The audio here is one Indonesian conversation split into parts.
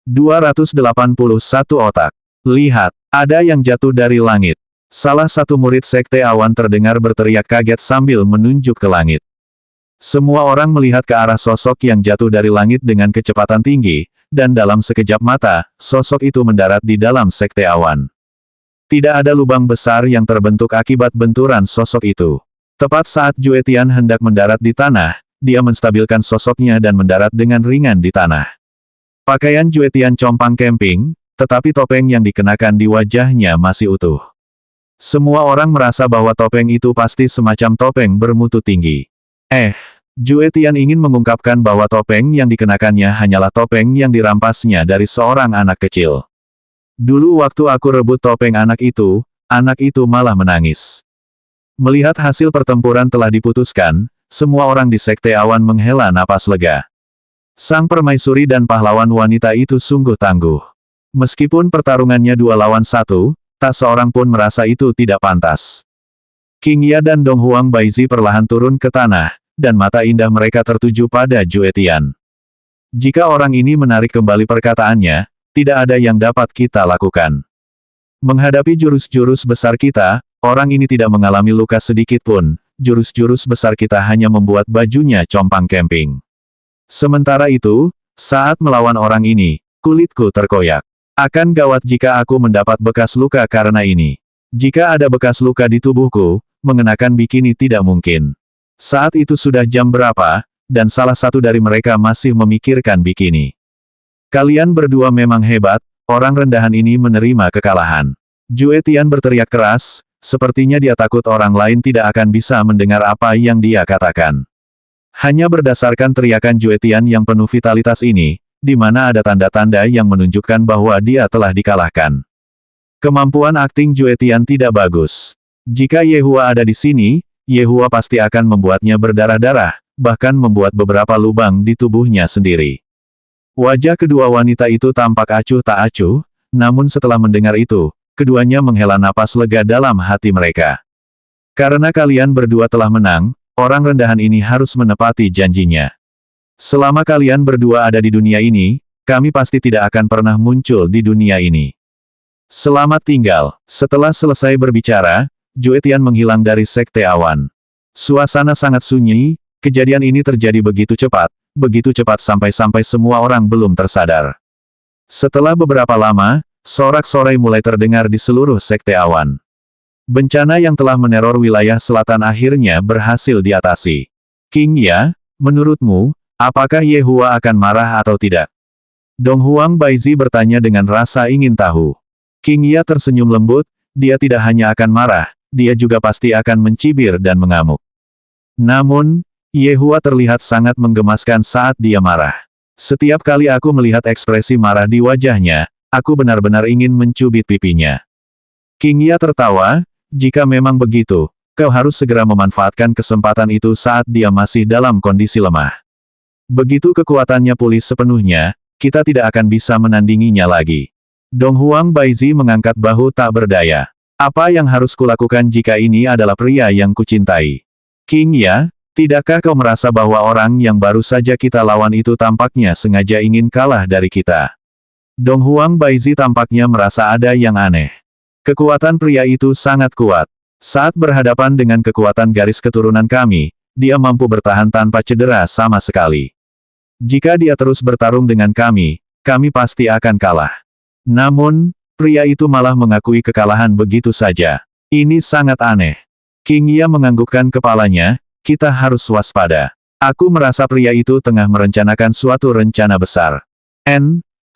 281 otak. Lihat, ada yang jatuh dari langit. Salah satu murid Sekte Awan terdengar berteriak kaget sambil menunjuk ke langit. Semua orang melihat ke arah sosok yang jatuh dari langit dengan kecepatan tinggi, dan dalam sekejap mata, sosok itu mendarat di dalam Sekte Awan. Tidak ada lubang besar yang terbentuk akibat benturan sosok itu. Tepat saat Jue Tian hendak mendarat di tanah, dia menstabilkan sosoknya dan mendarat dengan ringan di tanah. Pakaian Jue Tian compang camping, tetapi topeng yang dikenakan di wajahnya masih utuh. Semua orang merasa bahwa topeng itu pasti semacam topeng bermutu tinggi. Jue Tian ingin mengungkapkan bahwa topeng yang dikenakannya hanyalah topeng yang dirampasnya dari seorang anak kecil. Dulu waktu aku rebut topeng anak itu malah menangis. Melihat hasil pertempuran telah diputuskan, semua orang di Sekte Awan menghela napas lega. Sang permaisuri dan pahlawan wanita itu sungguh tangguh. Meskipun pertarungannya 2 lawan 1, tak seorang pun merasa itu tidak pantas. King Ya dan Dong Huang Baizi perlahan turun ke tanah, dan mata indah mereka tertuju pada Jue Tian. Jika orang ini menarik kembali perkataannya, tidak ada yang dapat kita lakukan. Menghadapi jurus-jurus besar kita, orang ini tidak mengalami luka sedikit pun, jurus-jurus besar kita hanya membuat bajunya compang camping. Sementara itu, saat melawan orang ini, kulitku terkoyak. Akan gawat jika aku mendapat bekas luka karena ini. Jika ada bekas luka di tubuhku, mengenakan bikini tidak mungkin. Saat itu sudah jam berapa, dan salah satu dari mereka masih memikirkan bikini. Kalian berdua memang hebat, orang rendahan ini menerima kekalahan. Jue Tian berteriak keras, sepertinya dia takut orang lain tidak akan bisa mendengar apa yang dia katakan. Hanya berdasarkan teriakan Jue Tian yang penuh vitalitas ini, di mana ada tanda-tanda yang menunjukkan bahwa dia telah dikalahkan. Kemampuan akting Jue Tian tidak bagus. Jika Yehua ada di sini, Yehua pasti akan membuatnya berdarah-darah, bahkan membuat beberapa lubang di tubuhnya sendiri. Wajah kedua wanita itu tampak acuh tak acuh, namun setelah mendengar itu, keduanya menghela napas lega dalam hati mereka. Karena kalian berdua telah menang, orang rendahan ini harus menepati janjinya. Selama kalian berdua ada di dunia ini, kami pasti tidak akan pernah muncul di dunia ini. Selamat tinggal. Setelah selesai berbicara, Jue Tian menghilang dari Sekte Awan. Suasana sangat sunyi, kejadian ini terjadi begitu cepat sampai-sampai semua orang belum tersadar. Setelah beberapa lama, sorak-sorai mulai terdengar di seluruh Sekte Awan. Bencana yang telah meneror wilayah selatan akhirnya berhasil diatasi. King Ya, menurutmu, apakah Yehua akan marah atau tidak? Dong Huang Baizi bertanya dengan rasa ingin tahu. King Ya tersenyum lembut, dia tidak hanya akan marah, dia juga pasti akan mencibir dan mengamuk. Namun, Yehua terlihat sangat menggemaskan saat dia marah. Setiap kali aku melihat ekspresi marah di wajahnya, aku benar-benar ingin mencubit pipinya. King Ya tertawa, jika memang begitu, kau harus segera memanfaatkan kesempatan itu saat dia masih dalam kondisi lemah. Begitu kekuatannya pulih sepenuhnya, kita tidak akan bisa menandinginya lagi. Dong Huang Baizi mengangkat bahu tak berdaya. Apa yang harus kulakukan jika ini adalah pria yang kucintai? King Ya, tidakkah kau merasa bahwa orang yang baru saja kita lawan itu tampaknya sengaja ingin kalah dari kita? Dong Huang Baizi tampaknya merasa ada yang aneh. Kekuatan pria itu sangat kuat. Saat berhadapan dengan kekuatan garis keturunan kami, dia mampu bertahan tanpa cedera sama sekali. Jika dia terus bertarung dengan kami pasti akan kalah. Namun, pria itu malah mengakui kekalahan begitu saja. Ini sangat aneh. King Ya menganggukkan kepalanya, kita harus waspada. Aku merasa pria itu tengah merencanakan suatu rencana besar.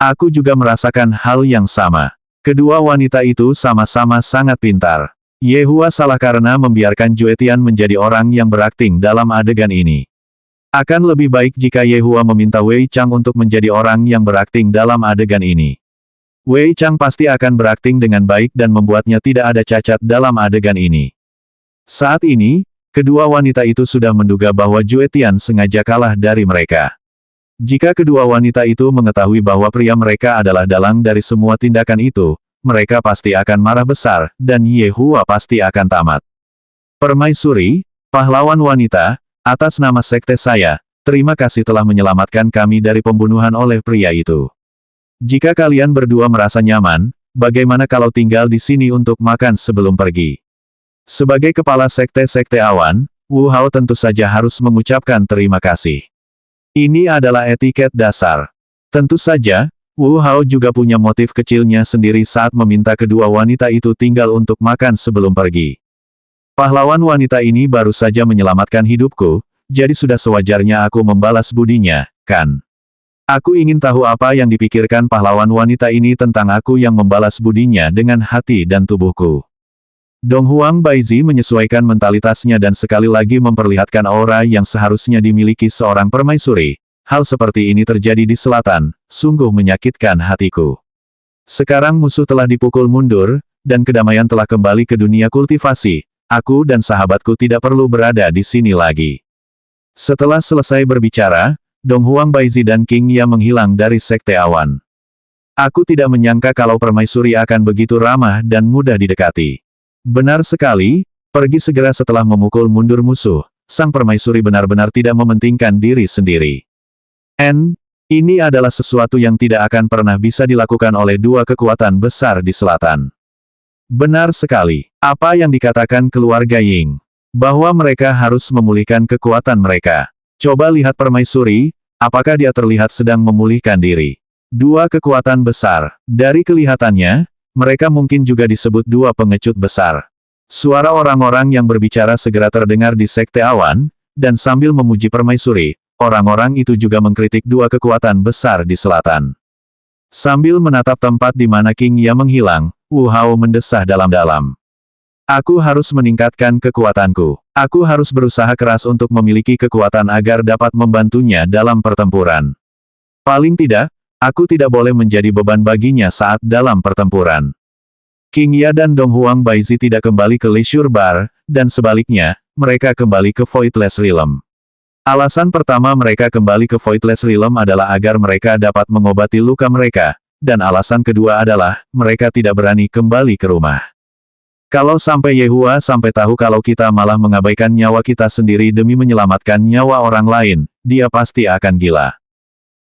Aku juga merasakan hal yang sama. Kedua wanita itu sama-sama sangat pintar. Yehua salah karena membiarkan Jue Tian menjadi orang yang berakting dalam adegan ini. Akan lebih baik jika Yehua meminta Wei Chang untuk menjadi orang yang berakting dalam adegan ini. Wei Chang pasti akan berakting dengan baik dan membuatnya tidak ada cacat dalam adegan ini. Saat ini, kedua wanita itu sudah menduga bahwa Jue Tian sengaja kalah dari mereka. Jika kedua wanita itu mengetahui bahwa pria mereka adalah dalang dari semua tindakan itu, mereka pasti akan marah besar, dan Yehua pasti akan tamat. Permaisuri, pahlawan wanita, atas nama sekte saya, terima kasih telah menyelamatkan kami dari pembunuhan oleh pria itu. Jika kalian berdua merasa nyaman, bagaimana kalau tinggal di sini untuk makan sebelum pergi? Sebagai kepala sekte-sekte awan, Wu Hao tentu saja harus mengucapkan terima kasih. Ini adalah etiket dasar. Tentu saja, Wu Hao juga punya motif kecilnya sendiri saat meminta kedua wanita itu tinggal untuk makan sebelum pergi. Pahlawan wanita ini baru saja menyelamatkan hidupku, jadi sudah sewajarnya aku membalas budinya, kan? Aku ingin tahu apa yang dipikirkan pahlawan wanita ini tentang aku yang membalas budinya dengan hati dan tubuhku. Dong Huang Baizi menyesuaikan mentalitasnya dan sekali lagi memperlihatkan aura yang seharusnya dimiliki seorang permaisuri. Hal seperti ini terjadi di selatan, sungguh menyakitkan hatiku. Sekarang musuh telah dipukul mundur, dan kedamaian telah kembali ke dunia kultivasi. Aku dan sahabatku tidak perlu berada di sini lagi. Setelah selesai berbicara, Dong Huang Baizi dan King Ya menghilang dari sekte awan. Aku tidak menyangka kalau permaisuri akan begitu ramah dan mudah didekati. Benar sekali, pergi segera setelah memukul mundur musuh, sang permaisuri benar-benar tidak mementingkan diri sendiri. Ini adalah sesuatu yang tidak akan pernah bisa dilakukan oleh dua kekuatan besar di selatan. Benar sekali, apa yang dikatakan keluarga Ying, bahwa mereka harus memulihkan kekuatan mereka. Coba lihat permaisuri, apakah dia terlihat sedang memulihkan diri? Dua kekuatan besar, dari kelihatannya, mereka mungkin juga disebut dua pengecut besar. Suara orang-orang yang berbicara segera terdengar di sekte awan, dan sambil memuji permaisuri, orang-orang itu juga mengkritik dua kekuatan besar di selatan. Sambil menatap tempat di mana King Ya menghilang, Wu Hao mendesah dalam-dalam. Aku harus meningkatkan kekuatanku. Aku harus berusaha keras untuk memiliki kekuatan agar dapat membantunya dalam pertempuran. Paling tidak, aku tidak boleh menjadi beban baginya saat dalam pertempuran. King Ya dan Dong Huang Baizi tidak kembali ke Leisure Bar, dan sebaliknya, mereka kembali ke Voidless Realm. Alasan pertama mereka kembali ke Voidless Realm adalah agar mereka dapat mengobati luka mereka, dan alasan kedua adalah, mereka tidak berani kembali ke rumah. Kalau sampai Yehua sampai tahu kalau kita malah mengabaikan nyawa kita sendiri demi menyelamatkan nyawa orang lain, dia pasti akan gila.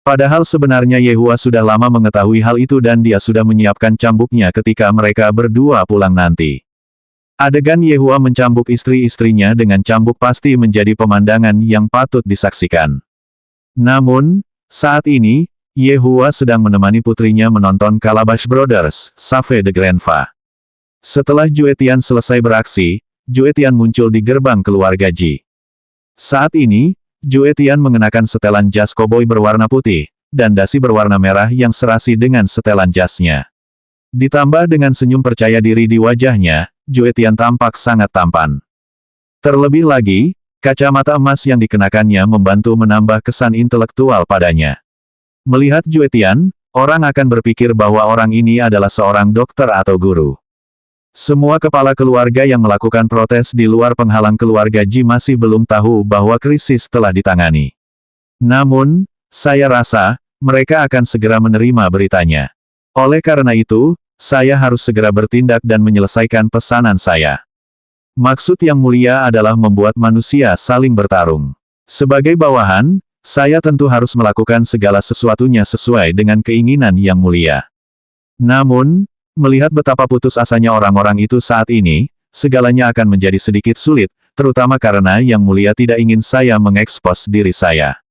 Padahal sebenarnya Yehua sudah lama mengetahui hal itu dan dia sudah menyiapkan cambuknya ketika mereka berdua pulang nanti. Adegan Yehua mencambuk istri-istrinya dengan cambuk pasti menjadi pemandangan yang patut disaksikan. Namun, saat ini, Yehua sedang menemani putrinya menonton Calabash Brothers, Save the Grandpa. Setelah Juetian selesai beraksi, Juetian muncul di gerbang keluarga Ji. Saat ini, Juetian mengenakan setelan jas koboi berwarna putih, dan dasi berwarna merah yang serasi dengan setelan jasnya. Ditambah dengan senyum percaya diri di wajahnya, Juetian tampak sangat tampan. Terlebih lagi, kacamata emas yang dikenakannya membantu menambah kesan intelektual padanya. Melihat Juetian, orang akan berpikir bahwa orang ini adalah seorang dokter atau guru. Semua kepala keluarga yang melakukan protes di luar penghalang keluarga Ji masih belum tahu bahwa krisis telah ditangani. Namun, saya rasa, mereka akan segera menerima beritanya. Oleh karena itu, saya harus segera bertindak dan menyelesaikan pesanan saya. Maksud yang mulia adalah membuat manusia saling bertarung. Sebagai bawahan, saya tentu harus melakukan segala sesuatunya sesuai dengan keinginan yang mulia. Namun, melihat betapa putus asanya orang-orang itu saat ini, segalanya akan menjadi sedikit sulit, terutama karena Yang Mulia tidak ingin saya mengekspos diri saya.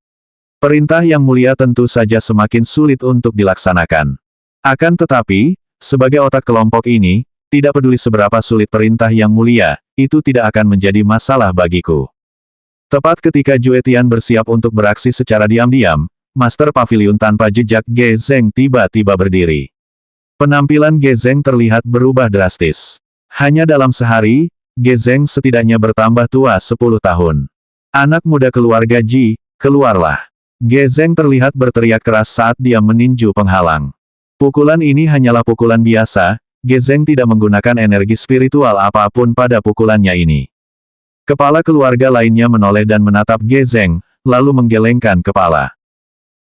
Perintah Yang Mulia tentu saja semakin sulit untuk dilaksanakan. Akan tetapi, sebagai otak kelompok ini, tidak peduli seberapa sulit perintah Yang Mulia, itu tidak akan menjadi masalah bagiku. Tepat ketika Juetian bersiap untuk beraksi secara diam-diam, Master Pavilion tanpa jejak Ge Zeng tiba-tiba berdiri. Penampilan Ge Zeng terlihat berubah drastis. Hanya dalam sehari, Ge Zeng setidaknya bertambah tua 10 tahun. Anak muda keluarga Ji, keluarlah. Ge Zeng terlihat berteriak keras saat dia meninju penghalang. Pukulan ini hanyalah pukulan biasa, Ge Zeng tidak menggunakan energi spiritual apapun pada pukulannya ini. Kepala keluarga lainnya menoleh dan menatap Ge Zeng, lalu menggelengkan kepala.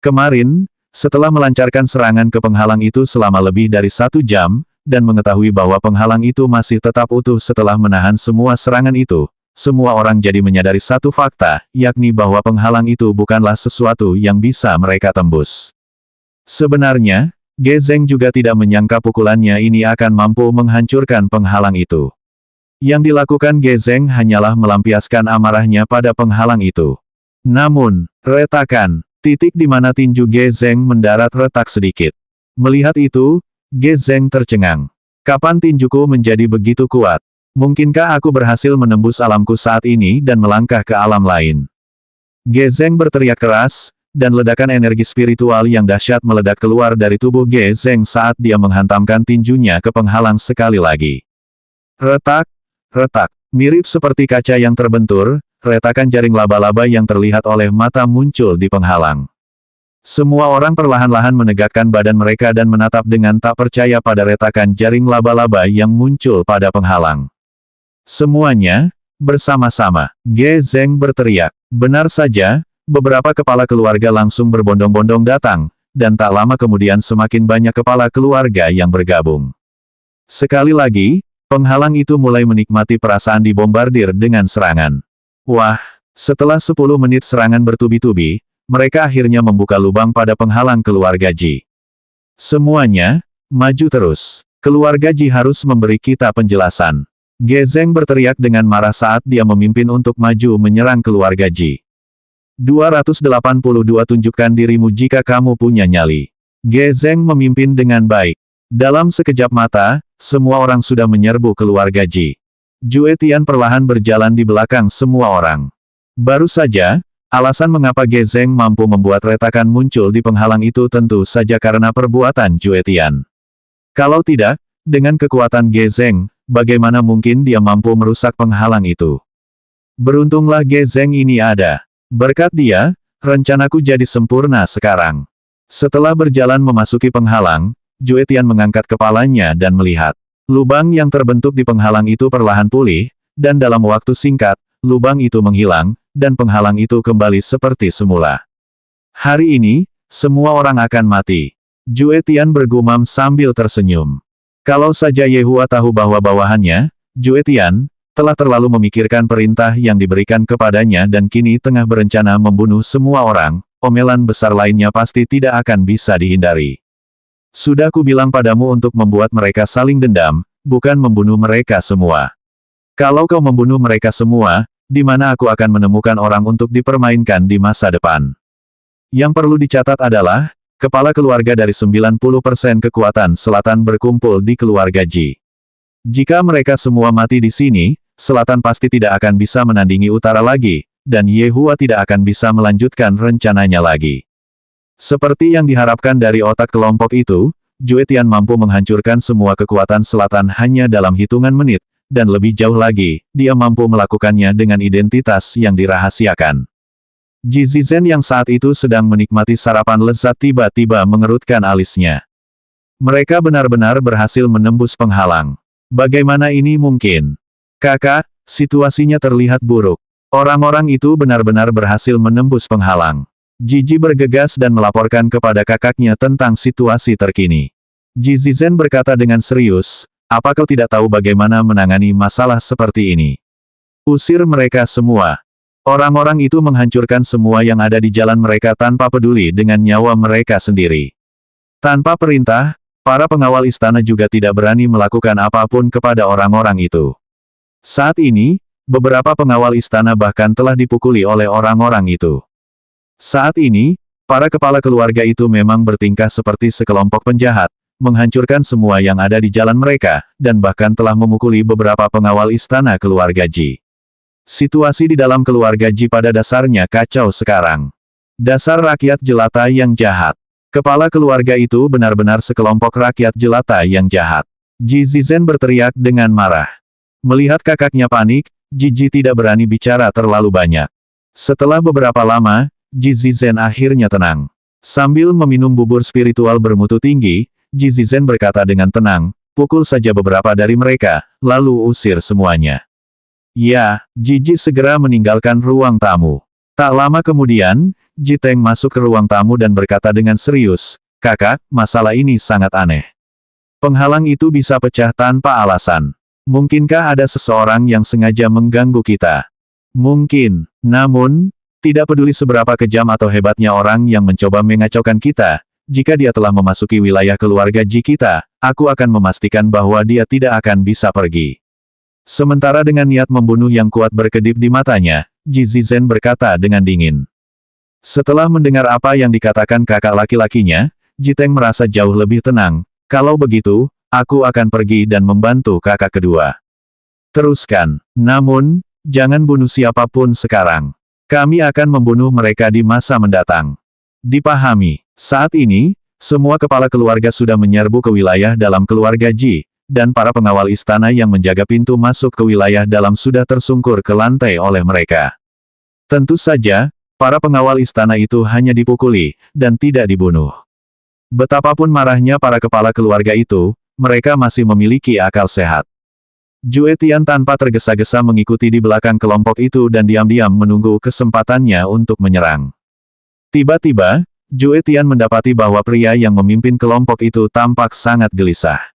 Kemarin, setelah melancarkan serangan ke penghalang itu selama lebih dari 1 jam, dan mengetahui bahwa penghalang itu masih tetap utuh setelah menahan semua serangan itu, semua orang jadi menyadari satu fakta, yakni bahwa penghalang itu bukanlah sesuatu yang bisa mereka tembus. Sebenarnya, Ge Zeng juga tidak menyangka pukulannya ini akan mampu menghancurkan penghalang itu. Yang dilakukan Ge Zeng hanyalah melampiaskan amarahnya pada penghalang itu. Namun, retakan, titik di mana tinju Ge Zeng mendarat retak sedikit. Melihat itu, Ge Zeng tercengang. Kapan tinjuku menjadi begitu kuat? Mungkinkah aku berhasil menembus alamku saat ini dan melangkah ke alam lain? Ge Zeng berteriak keras, dan ledakan energi spiritual yang dahsyat meledak keluar dari tubuh Ge Zeng saat dia menghantamkan tinjunya ke penghalang sekali lagi. Retak, retak, mirip seperti kaca yang terbentur, retakan jaring laba-laba yang terlihat oleh mata muncul di penghalang. Semua orang perlahan-lahan menegakkan badan mereka dan menatap dengan tak percaya pada retakan jaring laba-laba yang muncul pada penghalang. Semuanya, bersama-sama, Ge Zeng berteriak. Benar saja, beberapa kepala keluarga langsung berbondong-bondong datang, dan tak lama kemudian semakin banyak kepala keluarga yang bergabung. Sekali lagi, penghalang itu mulai menikmati perasaan dibombardir dengan serangan. Wah, setelah 10 menit serangan bertubi-tubi, mereka akhirnya membuka lubang pada penghalang keluarga Ji. Semuanya, maju terus. Keluarga Ji harus memberi kita penjelasan. Ge Zeng berteriak dengan marah saat dia memimpin untuk maju menyerang keluarga Ji. 282 Tunjukkan dirimu jika kamu punya nyali. Ge Zeng memimpin dengan baik. Dalam sekejap mata, semua orang sudah menyerbu keluarga Ji. Jue Tian perlahan berjalan di belakang semua orang. Baru saja, alasan mengapa Ge Zeng mampu membuat retakan muncul di penghalang itu tentu saja karena perbuatan Jue Tian. Kalau tidak, dengan kekuatan Ge Zeng, bagaimana mungkin dia mampu merusak penghalang itu? Beruntunglah Ge Zeng ini ada. Berkat dia, rencanaku jadi sempurna sekarang. Setelah berjalan memasuki penghalang, Jue Tian mengangkat kepalanya dan melihat. Lubang yang terbentuk di penghalang itu perlahan pulih, dan dalam waktu singkat, lubang itu menghilang, dan penghalang itu kembali seperti semula. Hari ini, semua orang akan mati. Jue Tian bergumam sambil tersenyum. Kalau saja Yehua tahu bahwa bawahannya, Jue Tian, telah terlalu memikirkan perintah yang diberikan kepadanya dan kini tengah berencana membunuh semua orang, omelan besar lainnya pasti tidak akan bisa dihindari. Sudah kubilang padamu untuk membuat mereka saling dendam, bukan membunuh mereka semua. Kalau kau membunuh mereka semua, di mana aku akan menemukan orang untuk dipermainkan di masa depan? Yang perlu dicatat adalah, kepala keluarga dari 90% kekuatan selatan berkumpul di keluarga Ji. Jika mereka semua mati di sini, selatan pasti tidak akan bisa menandingi utara lagi, dan Yehua tidak akan bisa melanjutkan rencananya lagi. Seperti yang diharapkan dari otak kelompok itu, Jue Tian mampu menghancurkan semua kekuatan selatan hanya dalam hitungan menit, dan lebih jauh lagi, dia mampu melakukannya dengan identitas yang dirahasiakan. Ji Zizhen yang saat itu sedang menikmati sarapan lezat tiba-tiba mengerutkan alisnya. Mereka benar-benar berhasil menembus penghalang. Bagaimana ini mungkin? Kakak, situasinya terlihat buruk. Orang-orang itu benar-benar berhasil menembus penghalang. Ji bergegas dan melaporkan kepada kakaknya tentang situasi terkini. Ji Zizhen berkata dengan serius, apa kau tidak tahu bagaimana menangani masalah seperti ini? Usir mereka semua. Orang-orang itu menghancurkan semua yang ada di jalan mereka tanpa peduli dengan nyawa mereka sendiri. Tanpa perintah, para pengawal istana juga tidak berani melakukan apapun kepada orang-orang itu. Saat ini, beberapa pengawal istana bahkan telah dipukuli oleh orang-orang itu. Saat ini, para kepala keluarga itu memang bertingkah seperti sekelompok penjahat, menghancurkan semua yang ada di jalan mereka, dan bahkan telah memukuli beberapa pengawal istana keluarga Ji. Situasi di dalam keluarga Ji pada dasarnya kacau sekarang. Dasar rakyat jelata yang jahat. Kepala keluarga itu benar-benar sekelompok rakyat jelata yang jahat. Ji Zizhen berteriak dengan marah. Melihat kakaknya panik, Ji tidak berani bicara terlalu banyak. Setelah beberapa lama, Ji Zizhen akhirnya tenang. Sambil meminum bubur spiritual bermutu tinggi, Ji Zizhen berkata dengan tenang, pukul saja beberapa dari mereka, lalu usir semuanya. Ya, Ji segera meninggalkan ruang tamu. Tak lama kemudian, Ji Teng masuk ke ruang tamu dan berkata dengan serius, kakak, masalah ini sangat aneh. Penghalang itu bisa pecah tanpa alasan. Mungkinkah ada seseorang yang sengaja mengganggu kita? Mungkin, namun, tidak peduli seberapa kejam atau hebatnya orang yang mencoba mengacaukan kita, jika dia telah memasuki wilayah keluarga Ji kita, aku akan memastikan bahwa dia tidak akan bisa pergi. Sementara dengan niat membunuh yang kuat berkedip di matanya, Ji Zizhen berkata dengan dingin. Setelah mendengar apa yang dikatakan kakak laki-lakinya, Ji Teng merasa jauh lebih tenang. Kalau begitu, aku akan pergi dan membantu kakak kedua. Teruskan. Namun, jangan bunuh siapapun sekarang. Kami akan membunuh mereka di masa mendatang. Dipahami. Saat ini, semua kepala keluarga sudah menyerbu ke wilayah dalam keluarga Ji, dan para pengawal istana yang menjaga pintu masuk ke wilayah dalam sudah tersungkur ke lantai oleh mereka. Tentu saja, para pengawal istana itu hanya dipukuli, dan tidak dibunuh. Betapapun marahnya para kepala keluarga itu, mereka masih memiliki akal sehat. Jue Tian tanpa tergesa-gesa mengikuti di belakang kelompok itu dan diam-diam menunggu kesempatannya untuk menyerang. Tiba-tiba, Jue Tian mendapati bahwa pria yang memimpin kelompok itu tampak sangat gelisah.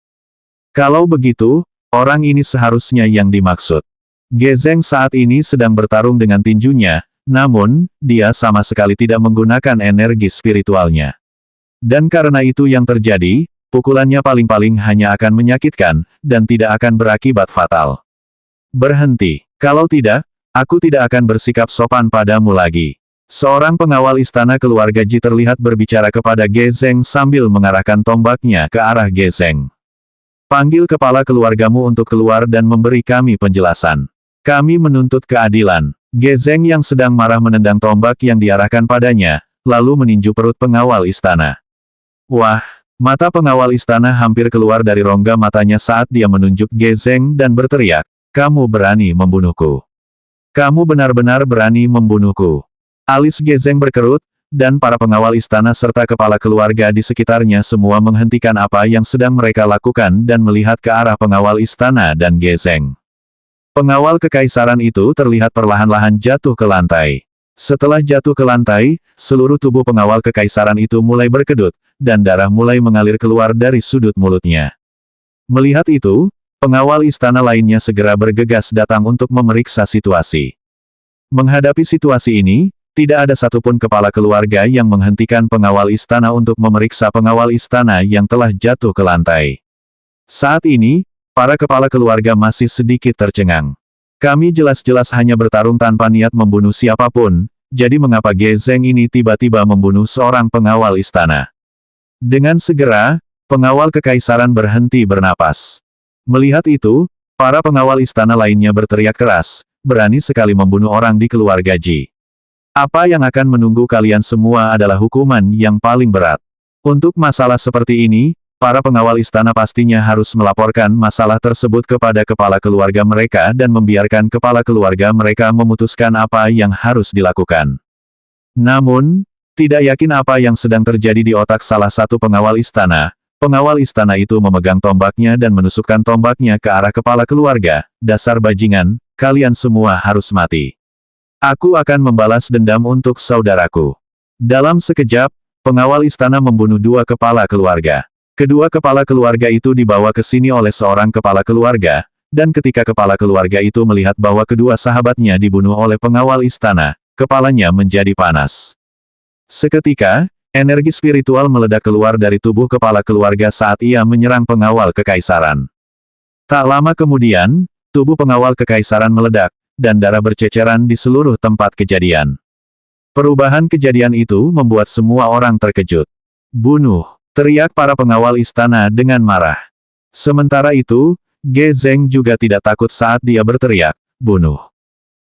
Kalau begitu, orang ini seharusnya yang dimaksud. Gezeng saat ini sedang bertarung dengan tinjunya, namun, dia sama sekali tidak menggunakan energi spiritualnya. Dan karena itu yang terjadi, pukulannya paling-paling hanya akan menyakitkan, dan tidak akan berakibat fatal. Berhenti. Kalau tidak, aku tidak akan bersikap sopan padamu lagi. Seorang pengawal istana keluarga Ji terlihat berbicara kepada Gezeng sambil mengarahkan tombaknya ke arah Gezeng. Panggil kepala keluargamu untuk keluar dan memberi kami penjelasan. Kami menuntut keadilan. Gezeng yang sedang marah menendang tombak yang diarahkan padanya, lalu meninju perut pengawal istana. Wah, mata pengawal istana hampir keluar dari rongga matanya saat dia menunjuk Gezeng dan berteriak, "Kamu berani membunuhku. Kamu benar-benar berani membunuhku." Alis Gezeng berkerut, dan para pengawal istana serta kepala keluarga di sekitarnya semua menghentikan apa yang sedang mereka lakukan dan melihat ke arah pengawal istana dan Gezeng. Pengawal kekaisaran itu terlihat perlahan-lahan jatuh ke lantai. Setelah jatuh ke lantai, seluruh tubuh pengawal kekaisaran itu mulai berkedut, dan darah mulai mengalir keluar dari sudut mulutnya. Melihat itu, pengawal istana lainnya segera bergegas datang untuk memeriksa situasi. Menghadapi situasi ini, tidak ada satupun kepala keluarga yang menghentikan pengawal istana untuk memeriksa pengawal istana yang telah jatuh ke lantai. Saat ini, para kepala keluarga masih sedikit tercengang. Kami jelas-jelas hanya bertarung tanpa niat membunuh siapapun, jadi mengapa Gezeng ini tiba-tiba membunuh seorang pengawal istana? Dengan segera, pengawal kekaisaran berhenti bernapas. Melihat itu, para pengawal istana lainnya berteriak keras, berani sekali membunuh orang di keluarga Ji. Apa yang akan menunggu kalian semua adalah hukuman yang paling berat. Untuk masalah seperti ini, para pengawal istana pastinya harus melaporkan masalah tersebut kepada kepala keluarga mereka dan membiarkan kepala keluarga mereka memutuskan apa yang harus dilakukan. Namun, tidak yakin apa yang sedang terjadi di otak salah satu pengawal istana itu memegang tombaknya dan menusukkan tombaknya ke arah kepala keluarga. Dasar bajingan, kalian semua harus mati. Aku akan membalas dendam untuk saudaraku. Dalam sekejap, pengawal istana membunuh dua kepala keluarga. Kedua kepala keluarga itu dibawa ke sini oleh seorang kepala keluarga, dan ketika kepala keluarga itu melihat bahwa kedua sahabatnya dibunuh oleh pengawal istana, kepalanya menjadi panas. Seketika, energi spiritual meledak keluar dari tubuh kepala keluarga saat ia menyerang pengawal kekaisaran. Tak lama kemudian, tubuh pengawal kekaisaran meledak, dan darah berceceran di seluruh tempat kejadian. Perubahan kejadian itu membuat semua orang terkejut. "Bunuh!" teriak para pengawal istana dengan marah. Sementara itu, Gezeng juga tidak takut saat dia berteriak, "Bunuh!"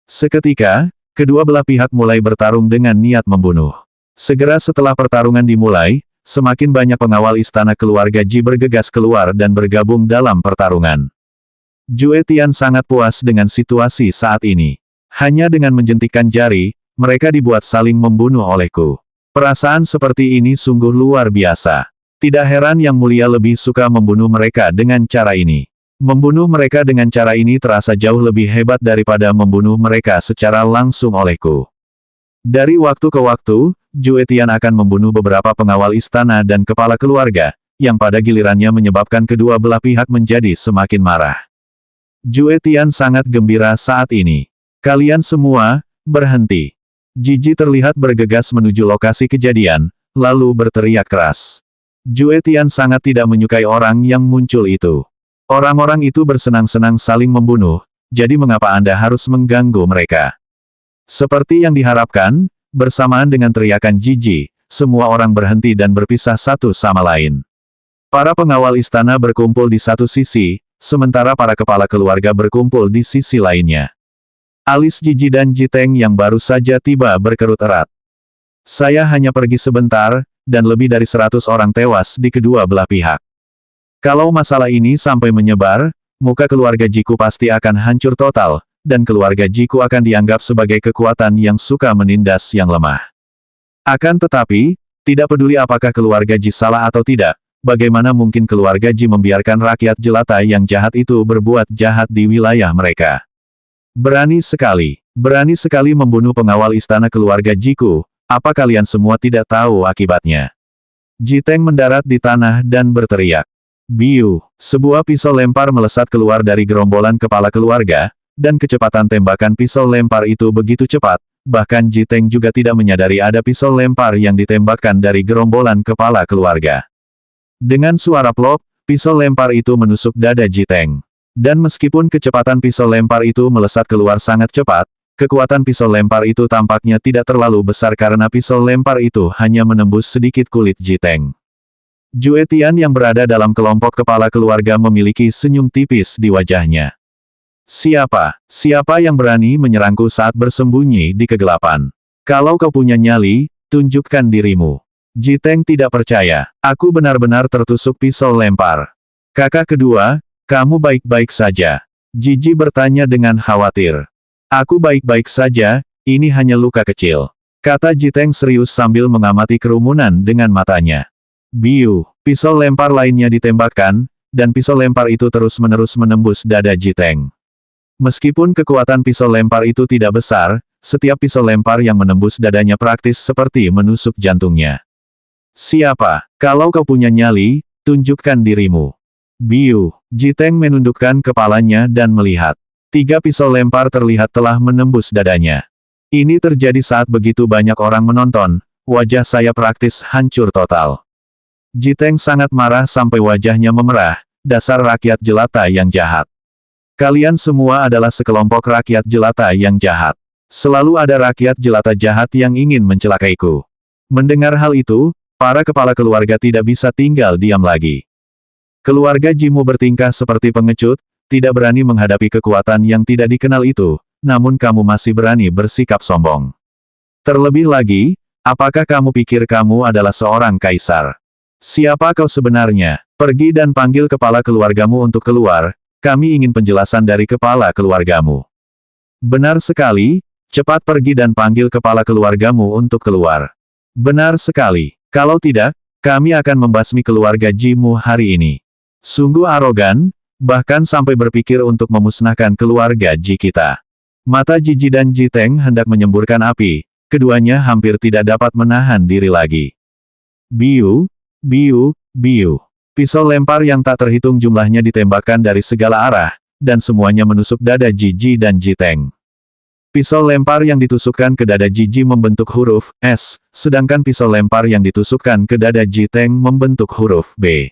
Seketika, kedua belah pihak mulai bertarung dengan niat membunuh. Segera setelah pertarungan dimulai, semakin banyak pengawal istana keluarga Ji bergegas keluar dan bergabung dalam pertarungan. Jue Tian sangat puas dengan situasi saat ini. Hanya dengan menjentikkan jari, mereka dibuat saling membunuh olehku. Perasaan seperti ini sungguh luar biasa. Tidak heran Yang Mulia lebih suka membunuh mereka dengan cara ini. Membunuh mereka dengan cara ini terasa jauh lebih hebat daripada membunuh mereka secara langsung olehku. Dari waktu ke waktu, Jue Tian akan membunuh beberapa pengawal istana dan kepala keluarga, yang pada gilirannya menyebabkan kedua belah pihak menjadi semakin marah. Jue Tian sangat gembira saat ini. Kalian semua, berhenti. Jiji terlihat bergegas menuju lokasi kejadian, lalu berteriak keras. Jue Tian sangat tidak menyukai orang yang muncul itu. Orang-orang itu bersenang-senang saling membunuh, jadi mengapa Anda harus mengganggu mereka? Seperti yang diharapkan, bersamaan dengan teriakan jijik, semua orang berhenti dan berpisah satu sama lain. Para pengawal istana berkumpul di satu sisi, sementara para kepala keluarga berkumpul di sisi lainnya. Alis Jiji dan Jiteng yang baru saja tiba berkerut erat. Saya hanya pergi sebentar, dan lebih dari 100 orang tewas di kedua belah pihak. Kalau masalah ini sampai menyebar, muka keluarga Jiku pasti akan hancur total, dan keluarga Jiku akan dianggap sebagai kekuatan yang suka menindas yang lemah. Akan tetapi, tidak peduli apakah keluarga Ji salah atau tidak, bagaimana mungkin keluarga Ji membiarkan rakyat jelata yang jahat itu berbuat jahat di wilayah mereka. Berani sekali membunuh pengawal istana keluarga Jiku, apa kalian semua tidak tahu akibatnya? Jiteng mendarat di tanah dan berteriak. Biu, sebuah pisau lempar melesat keluar dari gerombolan kepala keluarga, dan kecepatan tembakan pisau lempar itu begitu cepat, bahkan Jiteng juga tidak menyadari ada pisau lempar yang ditembakkan dari gerombolan kepala keluarga. Dengan suara plop, pisau lempar itu menusuk dada Jiteng. Dan meskipun kecepatan pisau lempar itu melesat keluar sangat cepat, kekuatan pisau lempar itu tampaknya tidak terlalu besar karena pisau lempar itu hanya menembus sedikit kulit Jiteng. Jue Tian yang berada dalam kelompok kepala keluarga memiliki senyum tipis di wajahnya. Siapa yang berani menyerangku saat bersembunyi di kegelapan? Kalau kau punya nyali, tunjukkan dirimu. Jiteng tidak percaya. Aku benar-benar tertusuk pisau lempar. Kakak kedua, kamu baik-baik saja? Jiji bertanya dengan khawatir. Aku baik-baik saja, ini hanya luka kecil. Kata Jiteng serius sambil mengamati kerumunan dengan matanya. Biu, pisau lempar lainnya ditembakkan, dan pisau lempar itu terus-menerus menembus dada Jiteng. Meskipun kekuatan pisau lempar itu tidak besar, setiap pisau lempar yang menembus dadanya praktis seperti menusuk jantungnya. Kalau kau punya nyali, tunjukkan dirimu. Biu, Jiteng menundukkan kepalanya dan melihat. 3 pisau lempar terlihat telah menembus dadanya. Ini terjadi saat begitu banyak orang menonton, wajah saya praktis hancur total. Jiteng sangat marah sampai wajahnya memerah, dasar rakyat jelata yang jahat. Kalian semua adalah sekelompok rakyat jelata yang jahat. Selalu ada rakyat jelata jahat yang ingin mencelakaiku. Mendengar hal itu, para kepala keluarga tidak bisa tinggal diam lagi. Keluarga Jimu bertingkah seperti pengecut, tidak berani menghadapi kekuatan yang tidak dikenal itu, namun kamu masih berani bersikap sombong. Terlebih lagi, apakah kamu pikir kamu adalah seorang kaisar? Siapa kau sebenarnya? Pergi dan panggil kepala keluargamu untuk keluar, kami ingin penjelasan dari kepala keluargamu. Benar sekali, cepat pergi dan panggil kepala keluargamu untuk keluar. Benar sekali, kalau tidak, kami akan membasmi keluarga Jimu hari ini. Sungguh arogan, bahkan sampai berpikir untuk memusnahkan keluarga Ji kita. Mata Jiji dan Jiteng hendak menyemburkan api, keduanya hampir tidak dapat menahan diri lagi. Biu, biu, biu. Pisau lempar yang tak terhitung jumlahnya ditembakkan dari segala arah, dan semuanya menusuk dada Jiji dan Jiteng. Pisau lempar yang ditusukkan ke dada Jiji membentuk huruf S, sedangkan pisau lempar yang ditusukkan ke dada Jiteng membentuk huruf B.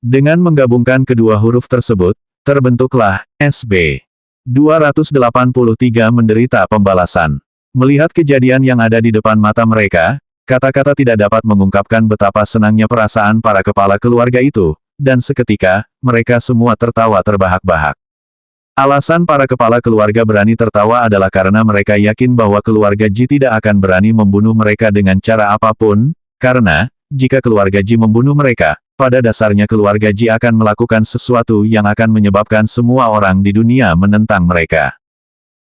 Dengan menggabungkan kedua huruf tersebut, terbentuklah SB. 283 menderita pembalasan. Melihat kejadian yang ada di depan mata mereka, kata-kata tidak dapat mengungkapkan betapa senangnya perasaan para kepala keluarga itu, dan seketika, mereka semua tertawa terbahak-bahak. Alasan para kepala keluarga berani tertawa adalah karena mereka yakin bahwa keluarga Ji tidak akan berani membunuh mereka dengan cara apapun, karena, jika keluarga Ji membunuh mereka, pada dasarnya keluarga Ji akan melakukan sesuatu yang akan menyebabkan semua orang di dunia menentang mereka.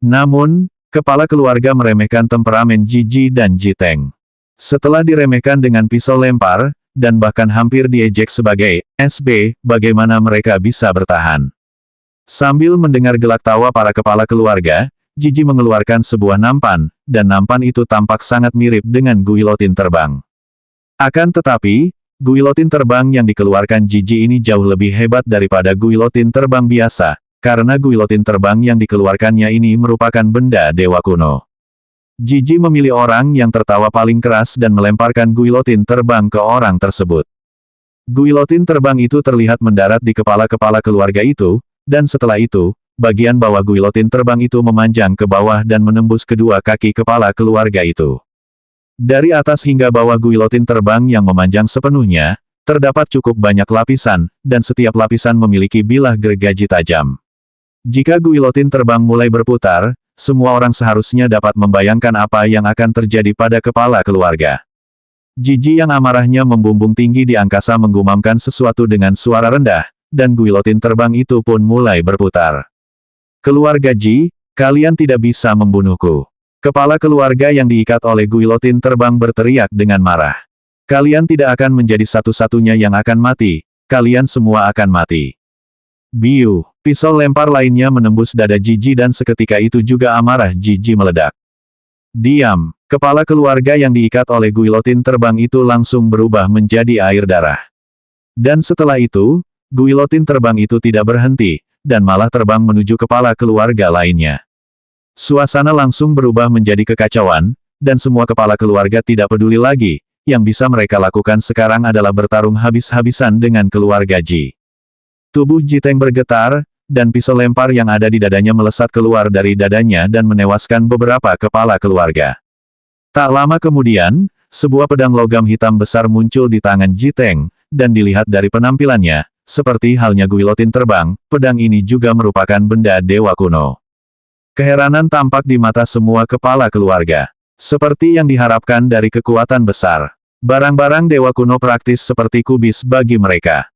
Namun, kepala keluarga meremehkan temperamen Jiji dan Jiteng. Setelah diremehkan dengan pisau lempar, dan bahkan hampir diejek sebagai SB, bagaimana mereka bisa bertahan? Sambil mendengar gelak tawa para kepala keluarga, Jiji mengeluarkan sebuah nampan, dan nampan itu tampak sangat mirip dengan guilotin terbang. Akan tetapi, guilotin terbang yang dikeluarkan Jiji ini jauh lebih hebat daripada guilotin terbang biasa, karena guilotin terbang yang dikeluarkannya ini merupakan benda dewa kuno. Jiji memilih orang yang tertawa paling keras dan melemparkan guilotin terbang ke orang tersebut. Guilotin terbang itu terlihat mendarat di kepala-kepala keluarga itu, dan setelah itu, bagian bawah guilotin terbang itu memanjang ke bawah dan menembus kedua kaki kepala keluarga itu. Dari atas hingga bawah guilotin terbang yang memanjang sepenuhnya, terdapat cukup banyak lapisan, dan setiap lapisan memiliki bilah gergaji tajam. Jika guilotin terbang mulai berputar, semua orang seharusnya dapat membayangkan apa yang akan terjadi pada kepala keluarga. Jiji yang amarahnya membumbung tinggi di angkasa menggumamkan sesuatu dengan suara rendah, dan guilotin terbang itu pun mulai berputar. Keluarga Ji, kalian tidak bisa membunuhku. Kepala keluarga yang diikat oleh guilotin terbang berteriak dengan marah. Kalian tidak akan menjadi satu-satunya yang akan mati, kalian semua akan mati. Biu, pisau lempar lainnya menembus dada Jiji dan seketika itu juga amarah Jiji meledak. Diam, kepala keluarga yang diikat oleh guilotin terbang itu langsung berubah menjadi air darah. Dan setelah itu, guilotin terbang itu tidak berhenti, dan malah terbang menuju kepala keluarga lainnya. Suasana langsung berubah menjadi kekacauan, dan semua kepala keluarga tidak peduli lagi, yang bisa mereka lakukan sekarang adalah bertarung habis-habisan dengan keluarga Ji. Tubuh Jiteng bergetar, dan pisau lempar yang ada di dadanya melesat keluar dari dadanya dan menewaskan beberapa kepala keluarga. Tak lama kemudian, sebuah pedang logam hitam besar muncul di tangan Jiteng, dan dilihat dari penampilannya, seperti halnya guilotin terbang, pedang ini juga merupakan benda dewa kuno. Keheranan tampak di mata semua kepala keluarga. Seperti yang diharapkan dari kekuatan besar. Barang-barang dewa kuno praktis seperti kubis bagi mereka.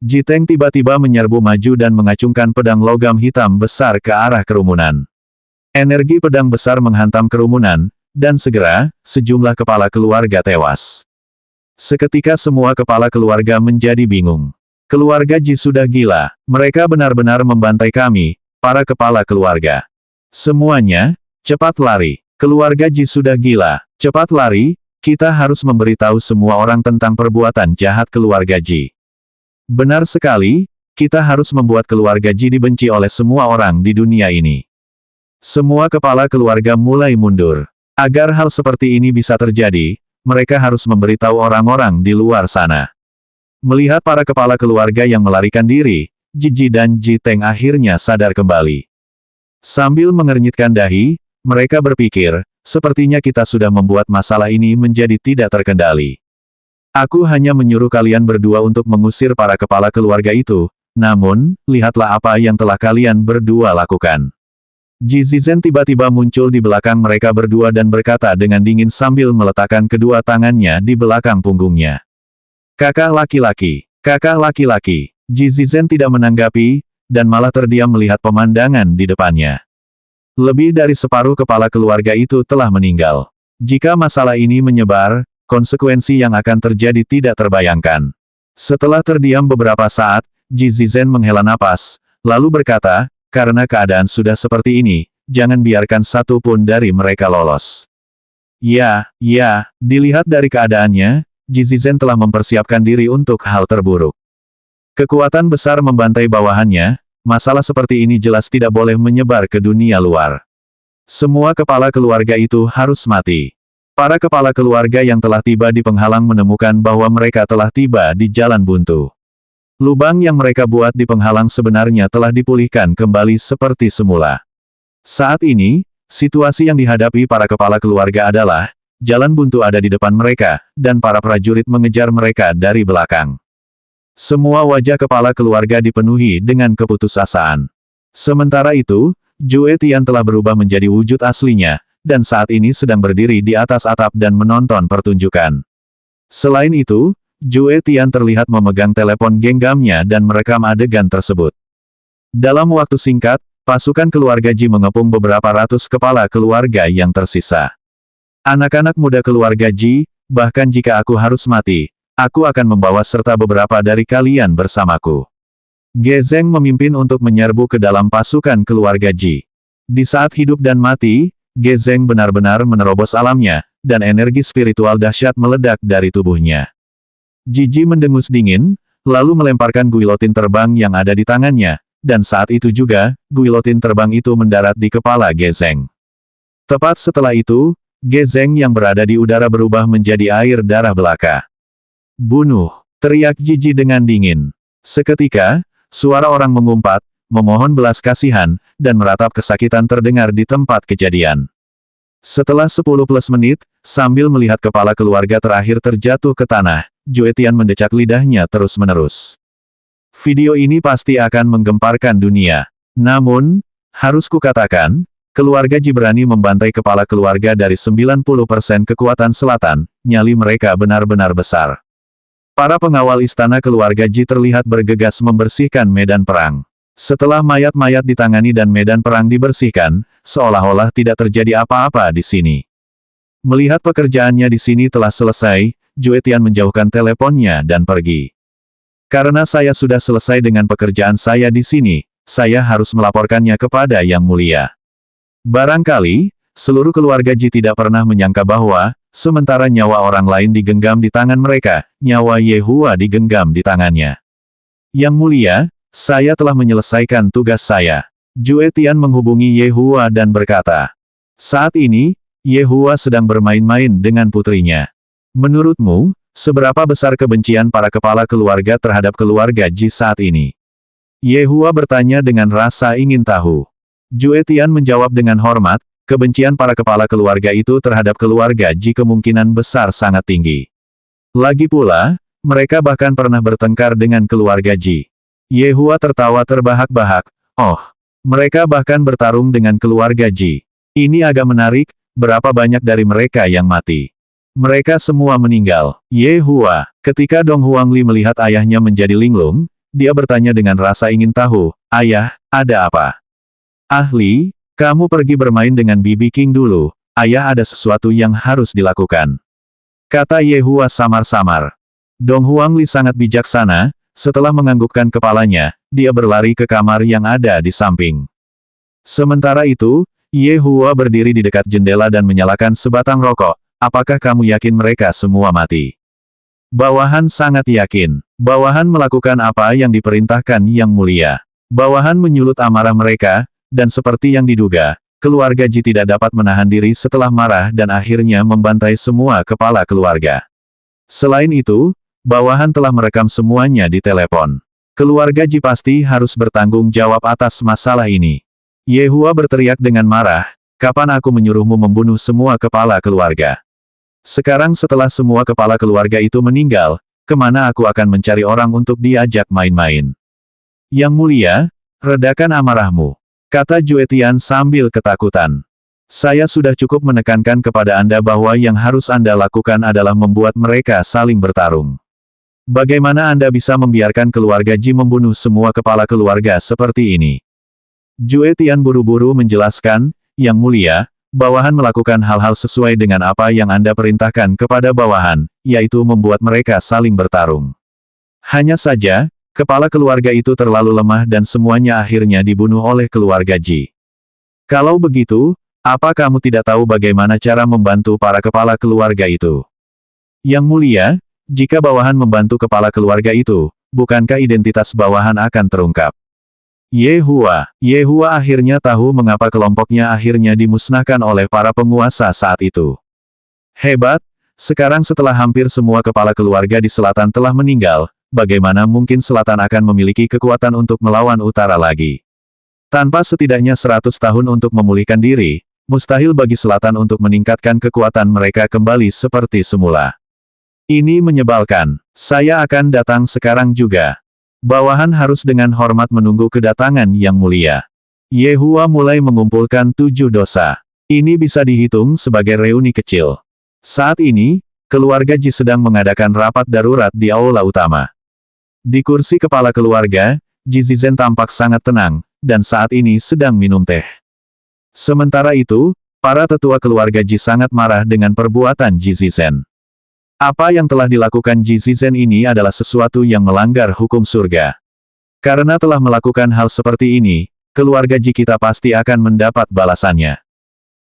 Jiteng tiba-tiba menyerbu maju dan mengacungkan pedang logam hitam besar ke arah kerumunan. Energi pedang besar menghantam kerumunan, dan segera, sejumlah kepala keluarga tewas. Seketika semua kepala keluarga menjadi bingung. Keluarga Ji sudah gila, mereka benar-benar membantai kami, para kepala keluarga. Semuanya, cepat lari. Keluarga Ji sudah gila. Cepat lari, kita harus memberitahu semua orang tentang perbuatan jahat keluarga Ji. Benar sekali, kita harus membuat keluarga Ji dibenci oleh semua orang di dunia ini. Semua kepala keluarga mulai mundur. Agar hal seperti ini bisa terjadi, mereka harus memberitahu orang-orang di luar sana. Melihat para kepala keluarga yang melarikan diri, Jiji dan Jiteng akhirnya sadar kembali. Sambil mengernyitkan dahi, mereka berpikir, sepertinya kita sudah membuat masalah ini menjadi tidak terkendali. Aku hanya menyuruh kalian berdua untuk mengusir para kepala keluarga itu, namun, lihatlah apa yang telah kalian berdua lakukan. Ji Zizen tiba-tiba muncul di belakang mereka berdua dan berkata dengan dingin sambil meletakkan kedua tangannya di belakang punggungnya. Kakak laki-laki, kakak laki-laki. Ji Zizen tidak menanggapi, dan malah terdiam melihat pemandangan di depannya. Lebih dari separuh kepala keluarga itu telah meninggal. Jika masalah ini menyebar, konsekuensi yang akan terjadi tidak terbayangkan. Setelah terdiam beberapa saat, Ji Zizen menghela napas, lalu berkata, karena keadaan sudah seperti ini, jangan biarkan satu pun dari mereka lolos. Ya, dilihat dari keadaannya, Ji Zizen telah mempersiapkan diri untuk hal terburuk. Kekuatan besar membantai bawahannya, masalah seperti ini jelas tidak boleh menyebar ke dunia luar. Semua kepala keluarga itu harus mati. Para kepala keluarga yang telah tiba di penghalang menemukan bahwa mereka telah tiba di jalan buntu. Lubang yang mereka buat di penghalang sebenarnya telah dipulihkan kembali seperti semula. Saat ini, situasi yang dihadapi para kepala keluarga adalah, jalan buntu ada di depan mereka, dan para prajurit mengejar mereka dari belakang. Semua wajah kepala keluarga dipenuhi dengan keputusasaan. Sementara itu, Jue Tian telah berubah menjadi wujud aslinya, dan saat ini sedang berdiri di atas atap dan menonton pertunjukan. Selain itu, Jue Tian terlihat memegang telepon genggamnya dan merekam adegan tersebut. Dalam waktu singkat, pasukan keluarga Ji mengepung beberapa ratus kepala keluarga yang tersisa. Anak-anak muda keluarga Ji, bahkan jika aku harus mati, aku akan membawa serta beberapa dari kalian bersamaku. Gezeng memimpin untuk menyerbu ke dalam pasukan keluarga Ji. Di saat hidup dan mati, Gezeng benar-benar menerobos alamnya, dan energi spiritual dahsyat meledak dari tubuhnya. Jiji mendengus dingin, lalu melemparkan guilotin terbang yang ada di tangannya, dan saat itu juga, guilotin terbang itu mendarat di kepala Gezeng. Tepat setelah itu, Gezeng yang berada di udara berubah menjadi air darah belaka. Bunuh! Teriak Jiji dengan dingin. Seketika, suara orang mengumpat, memohon belas kasihan, dan meratap kesakitan terdengar di tempat kejadian. Setelah 10 plus menit, sambil melihat kepala keluarga terakhir terjatuh ke tanah, Jue Tian mendecak lidahnya terus-menerus. Video ini pasti akan menggemparkan dunia. Namun, harus kukatakan, keluarga Ji berani membantai kepala keluarga dari 90% kekuatan selatan, nyali mereka benar-benar besar. Para pengawal istana keluarga Ji terlihat bergegas membersihkan medan perang. Setelah mayat-mayat ditangani dan medan perang dibersihkan, seolah-olah tidak terjadi apa-apa di sini. Melihat pekerjaannya di sini telah selesai, Jue Tian menjauhkan teleponnya dan pergi. Karena saya sudah selesai dengan pekerjaan saya di sini, saya harus melaporkannya kepada Yang Mulia. Barangkali, seluruh keluarga Ji tidak pernah menyangka bahwa, sementara nyawa orang lain digenggam di tangan mereka, nyawa Ye Hua digenggam di tangannya. Yang Mulia, saya telah menyelesaikan tugas saya. Jue Tian menghubungi Ye Hua dan berkata, saat ini, Ye Hua sedang bermain-main dengan putrinya. Menurutmu, seberapa besar kebencian para kepala keluarga terhadap keluarga Ji saat ini? Ye Hua bertanya dengan rasa ingin tahu. Jue Tian menjawab dengan hormat, kebencian para kepala keluarga itu terhadap keluarga Ji kemungkinan besar sangat tinggi. Lagi pula, mereka bahkan pernah bertengkar dengan keluarga Ji. Ye Hua tertawa terbahak-bahak, oh, mereka bahkan bertarung dengan keluarga Ji. Ini agak menarik, berapa banyak dari mereka yang mati? Mereka semua meninggal. Ye Hua, ketika Dong Huangli melihat ayahnya menjadi linglung, dia bertanya dengan rasa ingin tahu, ayah, ada apa? Ahli, kamu pergi bermain dengan Bibi King dulu, ayah ada sesuatu yang harus dilakukan. Kata Ye Hua samar-samar. Dong Huangli sangat bijaksana, setelah menganggukkan kepalanya, dia berlari ke kamar yang ada di samping. Sementara itu, Ye Hua berdiri di dekat jendela dan menyalakan sebatang rokok. Apakah kamu yakin mereka semua mati? Bawahan sangat yakin. Bawahan melakukan apa yang diperintahkan Yang Mulia. Bawahan menyulut amarah mereka, dan seperti yang diduga, keluarga Ji tidak dapat menahan diri setelah marah dan akhirnya membantai semua kepala keluarga. Selain itu, bawahan telah merekam semuanya di telepon. Keluarga Ji pasti harus bertanggung jawab atas masalah ini. Ye Hua berteriak dengan marah, kapan aku menyuruhmu membunuh semua kepala keluarga? Sekarang setelah semua kepala keluarga itu meninggal, kemana aku akan mencari orang untuk diajak main-main? Yang Mulia, redakan amarahmu, kata Jue Tian sambil ketakutan. Saya sudah cukup menekankan kepada Anda bahwa yang harus Anda lakukan adalah membuat mereka saling bertarung. Bagaimana Anda bisa membiarkan keluarga Ji membunuh semua kepala keluarga seperti ini? Jue Tian buru-buru menjelaskan, Yang Mulia, bawahan melakukan hal-hal sesuai dengan apa yang Anda perintahkan kepada bawahan, yaitu membuat mereka saling bertarung. Hanya saja, kepala keluarga itu terlalu lemah dan semuanya akhirnya dibunuh oleh keluarga Ji. Kalau begitu, apa kamu tidak tahu bagaimana cara membantu para kepala keluarga itu? Yang Mulia, jika bawahan membantu kepala keluarga itu, bukankah identitas bawahan akan terungkap? Ye Hua akhirnya tahu mengapa kelompoknya akhirnya dimusnahkan oleh para penguasa saat itu. Hebat, sekarang setelah hampir semua kepala keluarga di selatan telah meninggal, bagaimana mungkin selatan akan memiliki kekuatan untuk melawan utara lagi? Tanpa setidaknya 100 tahun untuk memulihkan diri, mustahil bagi selatan untuk meningkatkan kekuatan mereka kembali seperti semula. Ini menyebalkan. Saya akan datang sekarang juga. Bawahan harus dengan hormat menunggu kedatangan Yang Mulia. Ye Hua mulai mengumpulkan 7 dosa. Ini bisa dihitung sebagai reuni kecil. Saat ini, keluarga Ji sedang mengadakan rapat darurat di aula utama. Di kursi kepala keluarga, Ji Zizen tampak sangat tenang, dan saat ini sedang minum teh. Sementara itu, para tetua keluarga Ji sangat marah dengan perbuatan Ji Zizen. Apa yang telah dilakukan Ji Zizen ini adalah sesuatu yang melanggar hukum surga. Karena telah melakukan hal seperti ini, keluarga Ji kita pasti akan mendapat balasannya.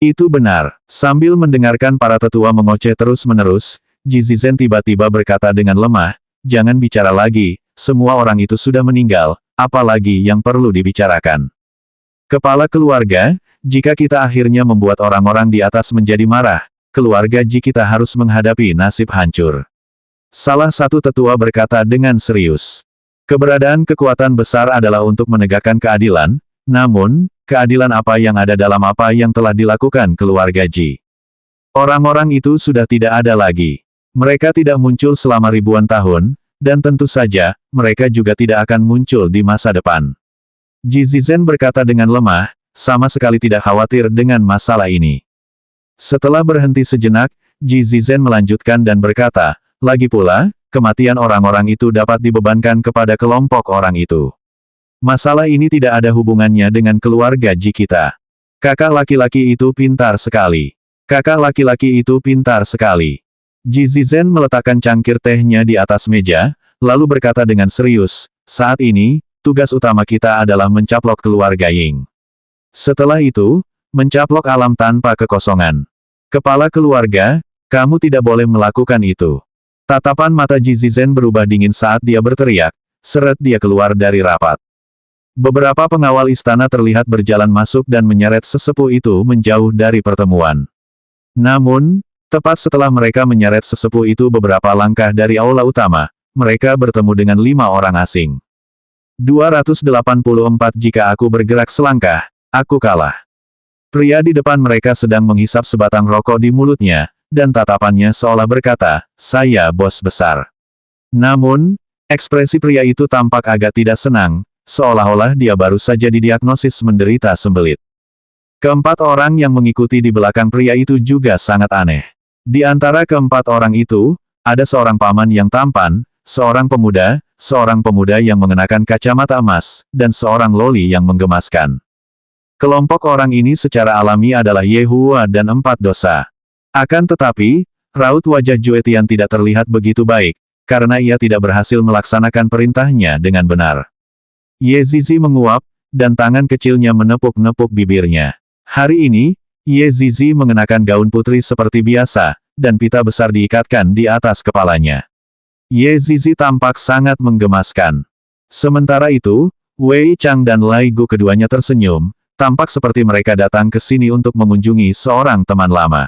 Itu benar. Sambil mendengarkan para tetua mengoceh terus-menerus, Ji Zizen tiba-tiba berkata dengan lemah, jangan bicara lagi, semua orang itu sudah meninggal, apalagi yang perlu dibicarakan. Kepala keluarga, jika kita akhirnya membuat orang-orang di atas menjadi marah, keluarga Ji kita harus menghadapi nasib hancur. Salah satu tetua berkata dengan serius. Keberadaan kekuatan besar adalah untuk menegakkan keadilan, namun, keadilan apa yang ada dalam apa yang telah dilakukan keluarga Ji? Orang-orang itu sudah tidak ada lagi. Mereka tidak muncul selama ribuan tahun, dan tentu saja, mereka juga tidak akan muncul di masa depan. Ji Zizen berkata dengan lemah, sama sekali tidak khawatir dengan masalah ini. Setelah berhenti sejenak, Ji Zizen melanjutkan dan berkata, lagi pula, kematian orang-orang itu dapat dibebankan kepada kelompok orang itu. Masalah ini tidak ada hubungannya dengan keluarga Ji kita. Kakak laki-laki itu pintar sekali. Kakak laki-laki itu pintar sekali. Ji Zizen meletakkan cangkir tehnya di atas meja, lalu berkata dengan serius, saat ini, tugas utama kita adalah mencaplok keluarga Ying. Setelah itu, mencaplok alam tanpa kekosongan. Kepala keluarga, kamu tidak boleh melakukan itu. Tatapan mata Ji Zizen berubah dingin saat dia berteriak, seret dia keluar dari rapat. Beberapa pengawal istana terlihat berjalan masuk dan menyeret sesepuh itu menjauh dari pertemuan. Namun, tepat setelah mereka menyeret sesepuh itu beberapa langkah dari aula utama, mereka bertemu dengan 5 orang asing. 284 Jika aku bergerak selangkah, aku kalah. Pria di depan mereka sedang menghisap sebatang rokok di mulutnya, dan tatapannya seolah berkata, saya bos besar. Namun, ekspresi pria itu tampak agak tidak senang, seolah-olah dia baru saja didiagnosis menderita sembelit. Keempat orang yang mengikuti di belakang pria itu juga sangat aneh. Di antara keempat orang itu, ada seorang paman yang tampan, seorang pemuda yang mengenakan kacamata emas, dan seorang loli yang menggemaskan. Kelompok orang ini secara alami adalah Yehua dan 4 dosa. Akan tetapi, raut wajah Jue Tian tidak terlihat begitu baik, karena ia tidak berhasil melaksanakan perintahnya dengan benar. Ye Zizi menguap, dan tangan kecilnya menepuk-nepuk bibirnya. Hari ini, Ye Zizi mengenakan gaun putri seperti biasa, dan pita besar diikatkan di atas kepalanya. Ye Zizi tampak sangat menggemaskan. Sementara itu, Wei Chang dan Lai Gu keduanya tersenyum, tampak seperti mereka datang ke sini untuk mengunjungi seorang teman lama.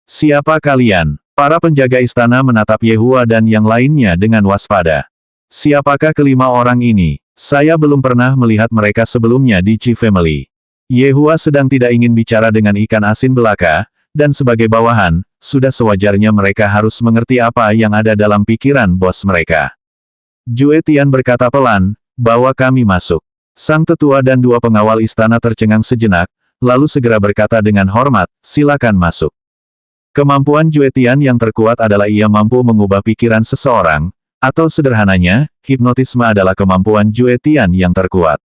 Siapa kalian? Para penjaga istana menatap Yehua dan yang lainnya dengan waspada. Siapakah kelima orang ini? Saya belum pernah melihat mereka sebelumnya di Qi Family. Yehua sedang tidak ingin bicara dengan ikan asin belaka, dan sebagai bawahan, sudah sewajarnya mereka harus mengerti apa yang ada dalam pikiran bos mereka. Jue Tian berkata pelan, bawa kami masuk. Sang tetua dan 2 pengawal istana tercengang sejenak, lalu segera berkata dengan hormat, silakan masuk. Kemampuan Jue Tian yang terkuat adalah ia mampu mengubah pikiran seseorang, atau sederhananya, hipnotisme adalah kemampuan Jue Tian yang terkuat.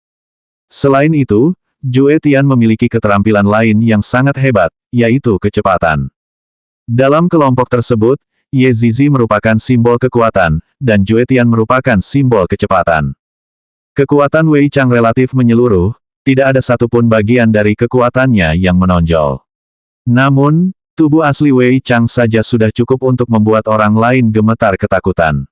Selain itu, Jue Tian memiliki keterampilan lain yang sangat hebat, yaitu kecepatan. Dalam kelompok tersebut, Ye Zizi merupakan simbol kekuatan, dan Jue Tian merupakan simbol kecepatan. Kekuatan Wei Chang relatif menyeluruh, tidak ada satupun bagian dari kekuatannya yang menonjol. Namun, tubuh asli Wei Chang saja sudah cukup untuk membuat orang lain gemetar ketakutan.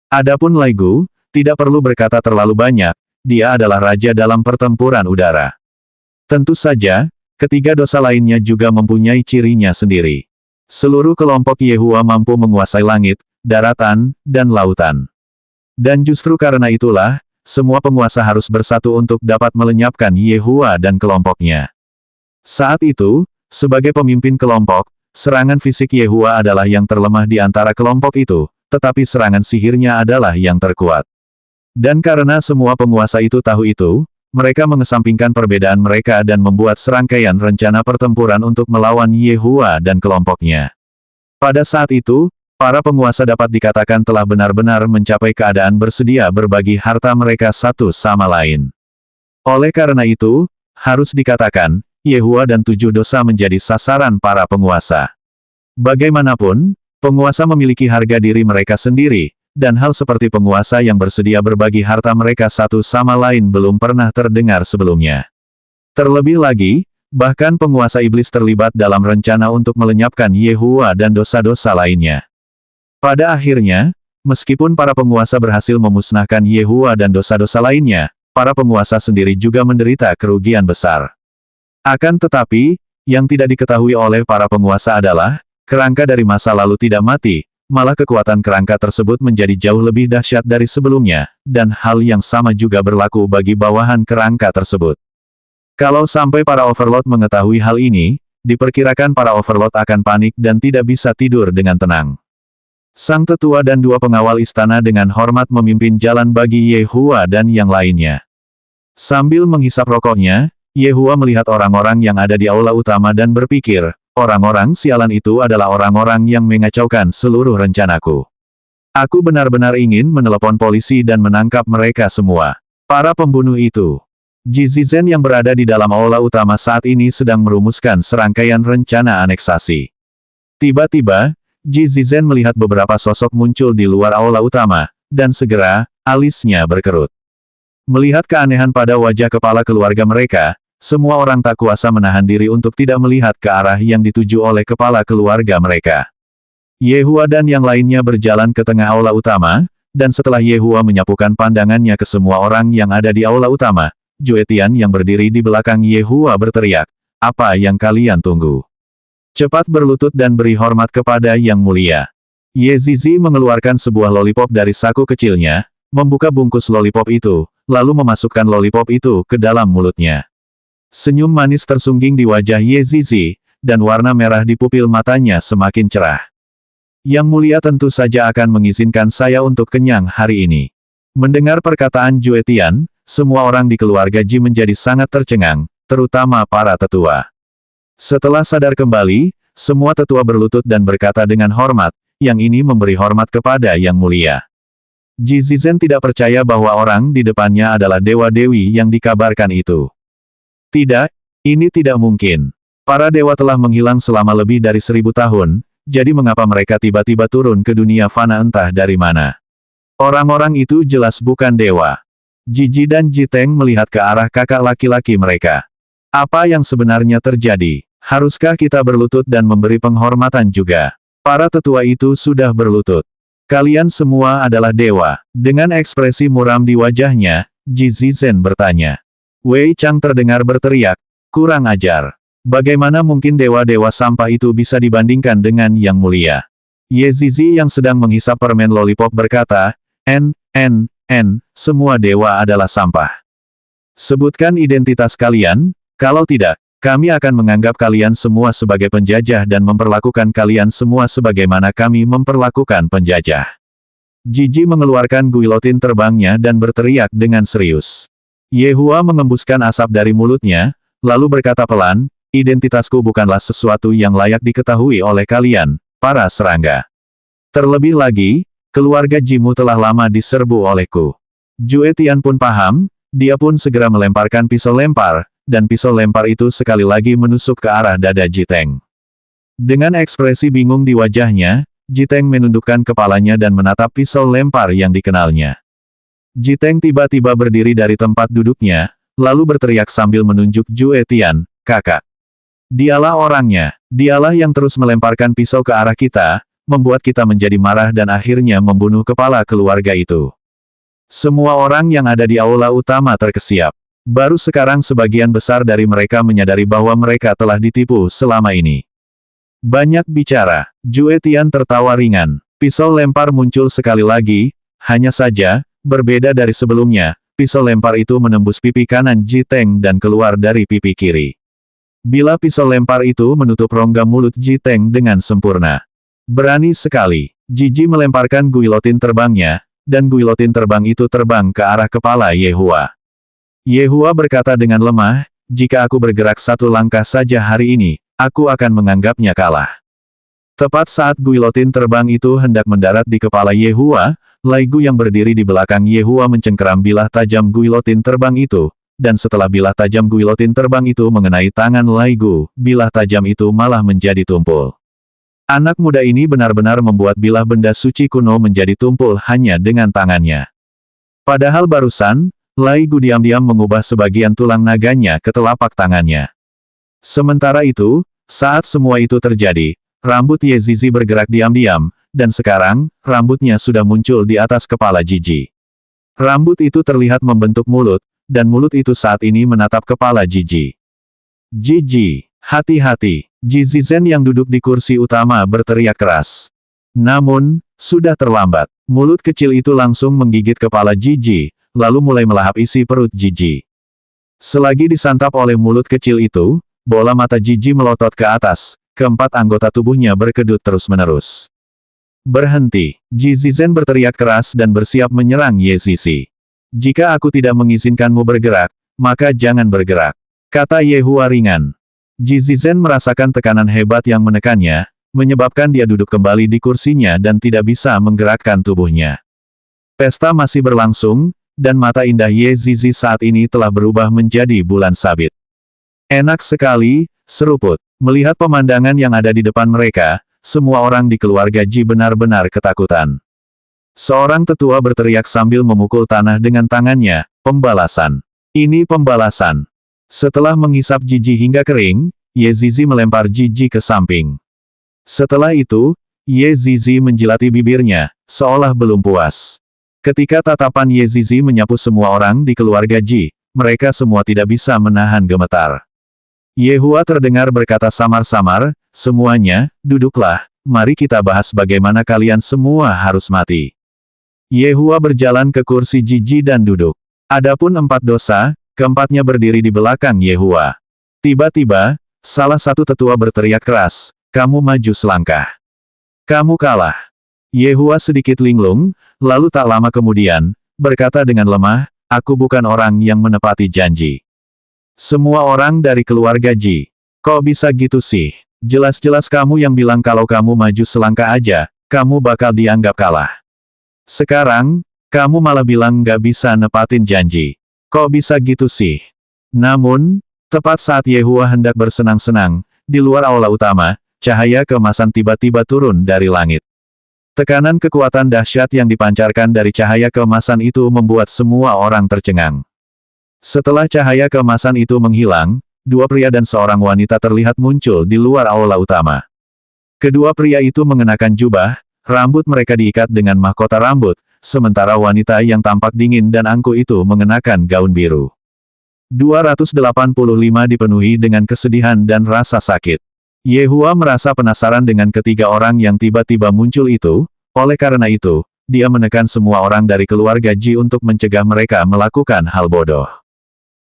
Adapun Lai Gu, tidak perlu berkata terlalu banyak, dia adalah raja dalam pertempuran udara. Tentu saja, ketiga dosa lainnya juga mempunyai cirinya sendiri. Seluruh kelompok Yehua mampu menguasai langit, daratan, dan lautan. Dan justru karena itulah, semua penguasa harus bersatu untuk dapat melenyapkan Yehua dan kelompoknya. Saat itu, sebagai pemimpin kelompok, serangan fisik Yehua adalah yang terlemah di antara kelompok itu, tetapi serangan sihirnya adalah yang terkuat. Dan karena semua penguasa itu tahu itu, mereka mengesampingkan perbedaan mereka dan membuat serangkaian rencana pertempuran untuk melawan Yehua dan kelompoknya. Pada saat itu, para penguasa dapat dikatakan telah benar-benar mencapai keadaan bersedia berbagi harta mereka satu sama lain. Oleh karena itu, harus dikatakan, Yehua dan 7 dosa menjadi sasaran para penguasa. Bagaimanapun, penguasa memiliki harga diri mereka sendiri, dan hal seperti penguasa yang bersedia berbagi harta mereka satu sama lain belum pernah terdengar sebelumnya. Terlebih lagi, bahkan penguasa iblis terlibat dalam rencana untuk melenyapkan Yehua dan dosa-dosa lainnya. Pada akhirnya, meskipun para penguasa berhasil memusnahkan Yehua dan dosa-dosa lainnya, para penguasa sendiri juga menderita kerugian besar. Akan tetapi, yang tidak diketahui oleh para penguasa adalah, kerangka dari masa lalu tidak mati, malah kekuatan kerangka tersebut menjadi jauh lebih dahsyat dari sebelumnya, dan hal yang sama juga berlaku bagi bawahan kerangka tersebut. Kalau sampai para Overlord mengetahui hal ini, diperkirakan para Overlord akan panik dan tidak bisa tidur dengan tenang. Sang tetua dan dua pengawal istana dengan hormat memimpin jalan bagi Yehua dan yang lainnya. Sambil menghisap rokoknya, Yehua melihat orang-orang yang ada di aula utama dan berpikir, orang-orang sialan itu adalah orang-orang yang mengacaukan seluruh rencanaku. Aku benar-benar ingin menelepon polisi dan menangkap mereka semua. Para pembunuh itu. Ji Zizen yang berada di dalam aula utama saat ini sedang merumuskan serangkaian rencana aneksasi. Tiba-tiba, Ji Zizen melihat beberapa sosok muncul di luar aula utama, dan segera, alisnya berkerut. Melihat keanehan pada wajah kepala keluarga mereka, semua orang tak kuasa menahan diri untuk tidak melihat ke arah yang dituju oleh kepala keluarga mereka. Yehua dan yang lainnya berjalan ke tengah aula utama, dan setelah Yehua menyapukan pandangannya ke semua orang yang ada di aula utama, Juetian yang berdiri di belakang Yehua berteriak, "Apa yang kalian tunggu? Cepat berlutut dan beri hormat kepada Yang Mulia." Yezizi mengeluarkan sebuah lollipop dari saku kecilnya, membuka bungkus lollipop itu, lalu memasukkan lollipop itu ke dalam mulutnya. Senyum manis tersungging di wajah Yezizi, dan warna merah di pupil matanya semakin cerah. "Yang Mulia tentu saja akan mengizinkan saya untuk kenyang hari ini." Mendengar perkataan Juetian, semua orang di keluarga Ji menjadi sangat tercengang, terutama para tetua. Setelah sadar kembali, semua tetua berlutut dan berkata dengan hormat, yang ini memberi hormat kepada Yang Mulia. Ji Zizen tidak percaya bahwa orang di depannya adalah dewa-dewi yang dikabarkan itu. Tidak, ini tidak mungkin. Para dewa telah menghilang selama lebih dari 1000 tahun, jadi mengapa mereka tiba-tiba turun ke dunia fana entah dari mana? Orang-orang itu jelas bukan dewa. Jiji dan Jiteng melihat ke arah kakak laki-laki mereka. Apa yang sebenarnya terjadi? Haruskah kita berlutut dan memberi penghormatan juga? Para tetua itu sudah berlutut. Kalian semua adalah dewa. Dengan ekspresi muram di wajahnya, Ji Zizen bertanya. Wei Chang terdengar berteriak, kurang ajar. Bagaimana mungkin dewa-dewa sampah itu bisa dibandingkan dengan Yang Mulia? Yezizi yang sedang menghisap permen lollipop berkata, semua dewa adalah sampah. Sebutkan identitas kalian, kalau tidak, kami akan menganggap kalian semua sebagai penjajah dan memperlakukan kalian semua sebagaimana kami memperlakukan penjajah. Jiji mengeluarkan guilotin terbangnya dan berteriak dengan serius. Yehua mengembuskan asap dari mulutnya, lalu berkata pelan, identitasku bukanlah sesuatu yang layak diketahui oleh kalian, para serangga. Terlebih lagi, keluarga Jimu telah lama diserbu olehku. Juetian pun paham, dia pun segera melemparkan pisau lempar, dan pisau lempar itu sekali lagi menusuk ke arah dada Jiteng. Dengan ekspresi bingung di wajahnya, Jiteng menundukkan kepalanya dan menatap pisau lempar yang dikenalnya. Jiteng tiba-tiba berdiri dari tempat duduknya, lalu berteriak sambil menunjuk Juetian, kakak. Dialah orangnya, dialah yang terus melemparkan pisau ke arah kita, membuat kita menjadi marah dan akhirnya membunuh kepala keluarga itu. Semua orang yang ada di aula utama terkesiap. Baru sekarang sebagian besar dari mereka menyadari bahwa mereka telah ditipu selama ini. Banyak bicara, Juetian tertawa ringan. Pisau lempar muncul sekali lagi, hanya saja, berbeda dari sebelumnya, pisau lempar itu menembus pipi kanan Jiteng dan keluar dari pipi kiri. Bila pisau lempar itu menutup rongga mulut Jiteng dengan sempurna. Berani sekali, Jiji melemparkan guilotin terbangnya, dan guilotin terbang itu terbang ke arah kepala Yehua. Yehua berkata dengan lemah, jika aku bergerak satu langkah saja hari ini, aku akan menganggapnya kalah. Tepat saat guilotin terbang itu hendak mendarat di kepala Yehua, Lai Gu yang berdiri di belakang Yehua mencengkeram bilah tajam guilotin terbang itu, dan setelah bilah tajam guilotin terbang itu mengenai tangan Lai Gu, bilah tajam itu malah menjadi tumpul. Anak muda ini benar-benar membuat bilah benda suci kuno menjadi tumpul hanya dengan tangannya. Padahal barusan, Lai Gu diam-diam mengubah sebagian tulang naganya ke telapak tangannya. Sementara itu, saat semua itu terjadi, rambut Yezizi bergerak diam-diam, dan sekarang, rambutnya sudah muncul di atas kepala Jiji. Rambut itu terlihat membentuk mulut, dan mulut itu saat ini menatap kepala Jiji. Jiji, Hati-hati, Ji Zizhen yang duduk di kursi utama berteriak keras. Namun, sudah terlambat. Mulut kecil itu langsung menggigit kepala Ji, lalu mulai melahap isi perut Ji. Selagi disantap oleh mulut kecil itu, bola mata Ji melotot ke atas, keempat anggota tubuhnya berkedut terus-menerus. Berhenti, Ji Zizhen berteriak keras dan bersiap menyerang Ye Zizi. Jika aku tidak mengizinkanmu bergerak, maka jangan bergerak, kata Ye Hua ringan. Ji Zizhen merasakan tekanan hebat yang menekannya, menyebabkan dia duduk kembali di kursinya dan tidak bisa menggerakkan tubuhnya. Pesta masih berlangsung, dan mata indah Ye Zizi saat ini telah berubah menjadi bulan sabit. Enak sekali, seruput. Melihat pemandangan yang ada di depan mereka, semua orang di keluarga Ji benar-benar ketakutan. Seorang tetua berteriak sambil memukul tanah dengan tangannya, pembalasan. Ini pembalasan. Setelah menghisap Ji hingga kering, Ye Zizi melempar Ji ke samping. Setelah itu, Ye Zizi menjilati bibirnya, seolah belum puas. Ketika tatapan Ye Zizi menyapu semua orang di keluarga Ji, mereka semua tidak bisa menahan gemetar. Ye Hua terdengar berkata samar-samar, semuanya, duduklah, mari kita bahas bagaimana kalian semua harus mati. Ye Hua berjalan ke kursi Ji dan duduk. Adapun 4 dosa, keempatnya berdiri di belakang Ye Hua. Tiba-tiba, salah satu tetua berteriak keras, kamu maju selangkah. Kamu kalah. Ye Hua sedikit linglung, lalu tak lama kemudian, berkata dengan lemah, aku bukan orang yang menepati janji. Semua orang dari keluarga Ji. Kok bisa gitu sih? Jelas-jelas kamu yang bilang kalau kamu maju selangkah aja, kamu bakal dianggap kalah. Sekarang, kamu malah bilang nggak bisa nepatin janji. Kok bisa gitu sih? Namun, tepat saat Ye Hua hendak bersenang-senang, di luar aula utama, cahaya keemasan tiba-tiba turun dari langit. Tekanan kekuatan dahsyat yang dipancarkan dari cahaya keemasan itu membuat semua orang tercengang. Setelah cahaya keemasan itu menghilang, 2 pria dan seorang wanita terlihat muncul di luar aula utama. Kedua pria itu mengenakan jubah, rambut mereka diikat dengan mahkota rambut, sementara wanita yang tampak dingin dan angkuh itu mengenakan gaun biru. 285 dipenuhi dengan kesedihan dan rasa sakit. Ye Hua merasa penasaran dengan ketiga orang yang tiba-tiba muncul itu, oleh karena itu, dia menekan semua orang dari keluarga Ji untuk mencegah mereka melakukan hal bodoh.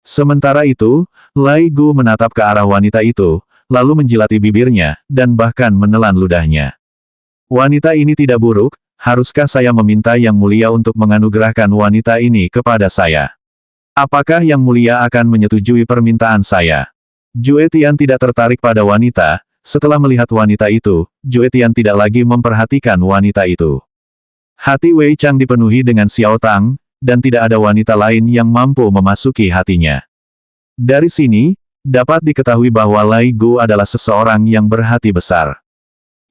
Sementara itu, Lai Gu menatap ke arah wanita itu, lalu menjilati bibirnya, dan bahkan menelan ludahnya. Wanita ini tidak buruk, haruskah saya meminta Yang Mulia untuk menganugerahkan wanita ini kepada saya? Apakah Yang Mulia akan menyetujui permintaan saya? Jue Tian tidak tertarik pada wanita, setelah melihat wanita itu, Jue Tian tidak lagi memperhatikan wanita itu. Hati Wei Chang dipenuhi dengan Xiao Tang, dan tidak ada wanita lain yang mampu memasuki hatinya. Dari sini, dapat diketahui bahwa Lai Gu adalah seseorang yang berhati besar.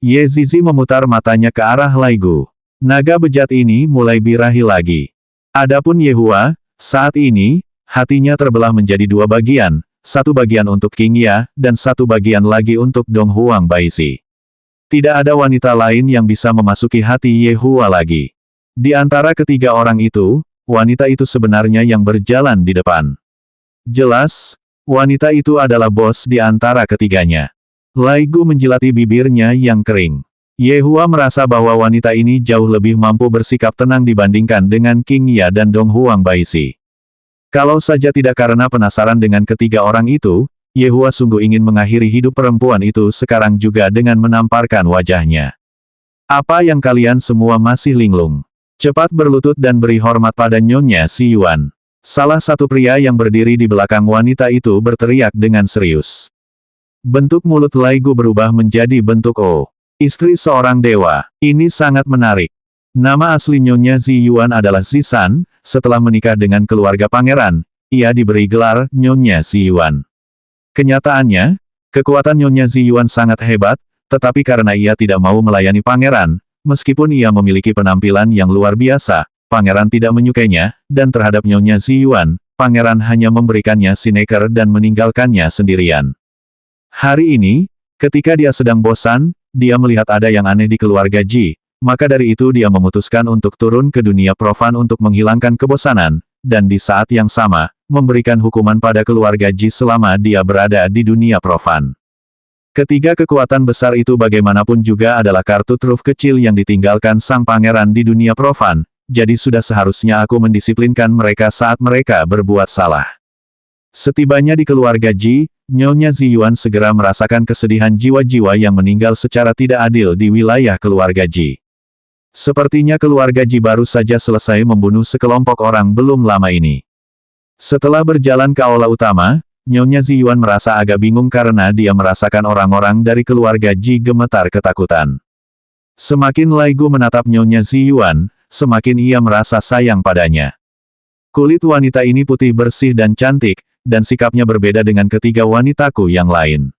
Ye Zizi memutar matanya ke arah Lai Gu. Naga bejat ini mulai birahi lagi. Adapun Ye Hua, saat ini, hatinya terbelah menjadi 2 bagian, 1 bagian untuk King Ya, dan 1 bagian lagi untuk Dong Huang Baizi. Tidak ada wanita lain yang bisa memasuki hati Ye Hua lagi. Di antara ketiga orang itu, wanita itu sebenarnya yang berjalan di depan. Jelas, wanita itu adalah bos di antara ketiganya. Lai Gu menjilati bibirnya yang kering. Ye Hua merasa bahwa wanita ini jauh lebih mampu bersikap tenang dibandingkan dengan King Ya dan Dong Huang Baizi. Kalau saja tidak karena penasaran dengan ketiga orang itu, Ye Hua sungguh ingin mengakhiri hidup perempuan itu sekarang juga dengan menamparkan wajahnya. Apa yang kalian semua masih linglung? Cepat berlutut dan beri hormat pada Nyonya Si Yuan. Salah satu pria yang berdiri di belakang wanita itu berteriak dengan serius. Bentuk mulut Lai Gu berubah menjadi bentuk O. Istri seorang dewa. Ini sangat menarik. Nama asli Nyonya Zi Yuan adalah Zisan. Setelah menikah dengan keluarga pangeran, ia diberi gelar Nyonya Zi Yuan. Kenyataannya, kekuatan Nyonya Zi Yuan sangat hebat, tetapi karena ia tidak mau melayani pangeran, meskipun ia memiliki penampilan yang luar biasa, pangeran tidak menyukainya, dan terhadap Nyonya Zi Yuan, pangeran hanya memberikannya sinekar dan meninggalkannya sendirian. Hari ini, ketika dia sedang bosan, dia melihat ada yang aneh di keluarga Ji, maka dari itu dia memutuskan untuk turun ke dunia profan untuk menghilangkan kebosanan, dan di saat yang sama, memberikan hukuman pada keluarga Ji selama dia berada di dunia profan. Ketiga kekuatan besar itu bagaimanapun juga adalah kartu truf kecil yang ditinggalkan sang pangeran di dunia profan, jadi sudah seharusnya aku mendisiplinkan mereka saat mereka berbuat salah. Setibanya di keluarga Ji, Nyonya Ziyuan segera merasakan kesedihan jiwa-jiwa yang meninggal secara tidak adil di wilayah keluarga Ji. Sepertinya keluarga Ji baru saja selesai membunuh sekelompok orang belum lama ini. Setelah berjalan ke aula utama, Nyonya Ziyuan merasa agak bingung karena dia merasakan orang-orang dari keluarga Ji gemetar ketakutan. Semakin Lai Gu menatap Nyonya Ziyuan, semakin ia merasa sayang padanya. Kulit wanita ini putih bersih dan cantik, dan sikapnya berbeda dengan ketiga wanitaku yang lain.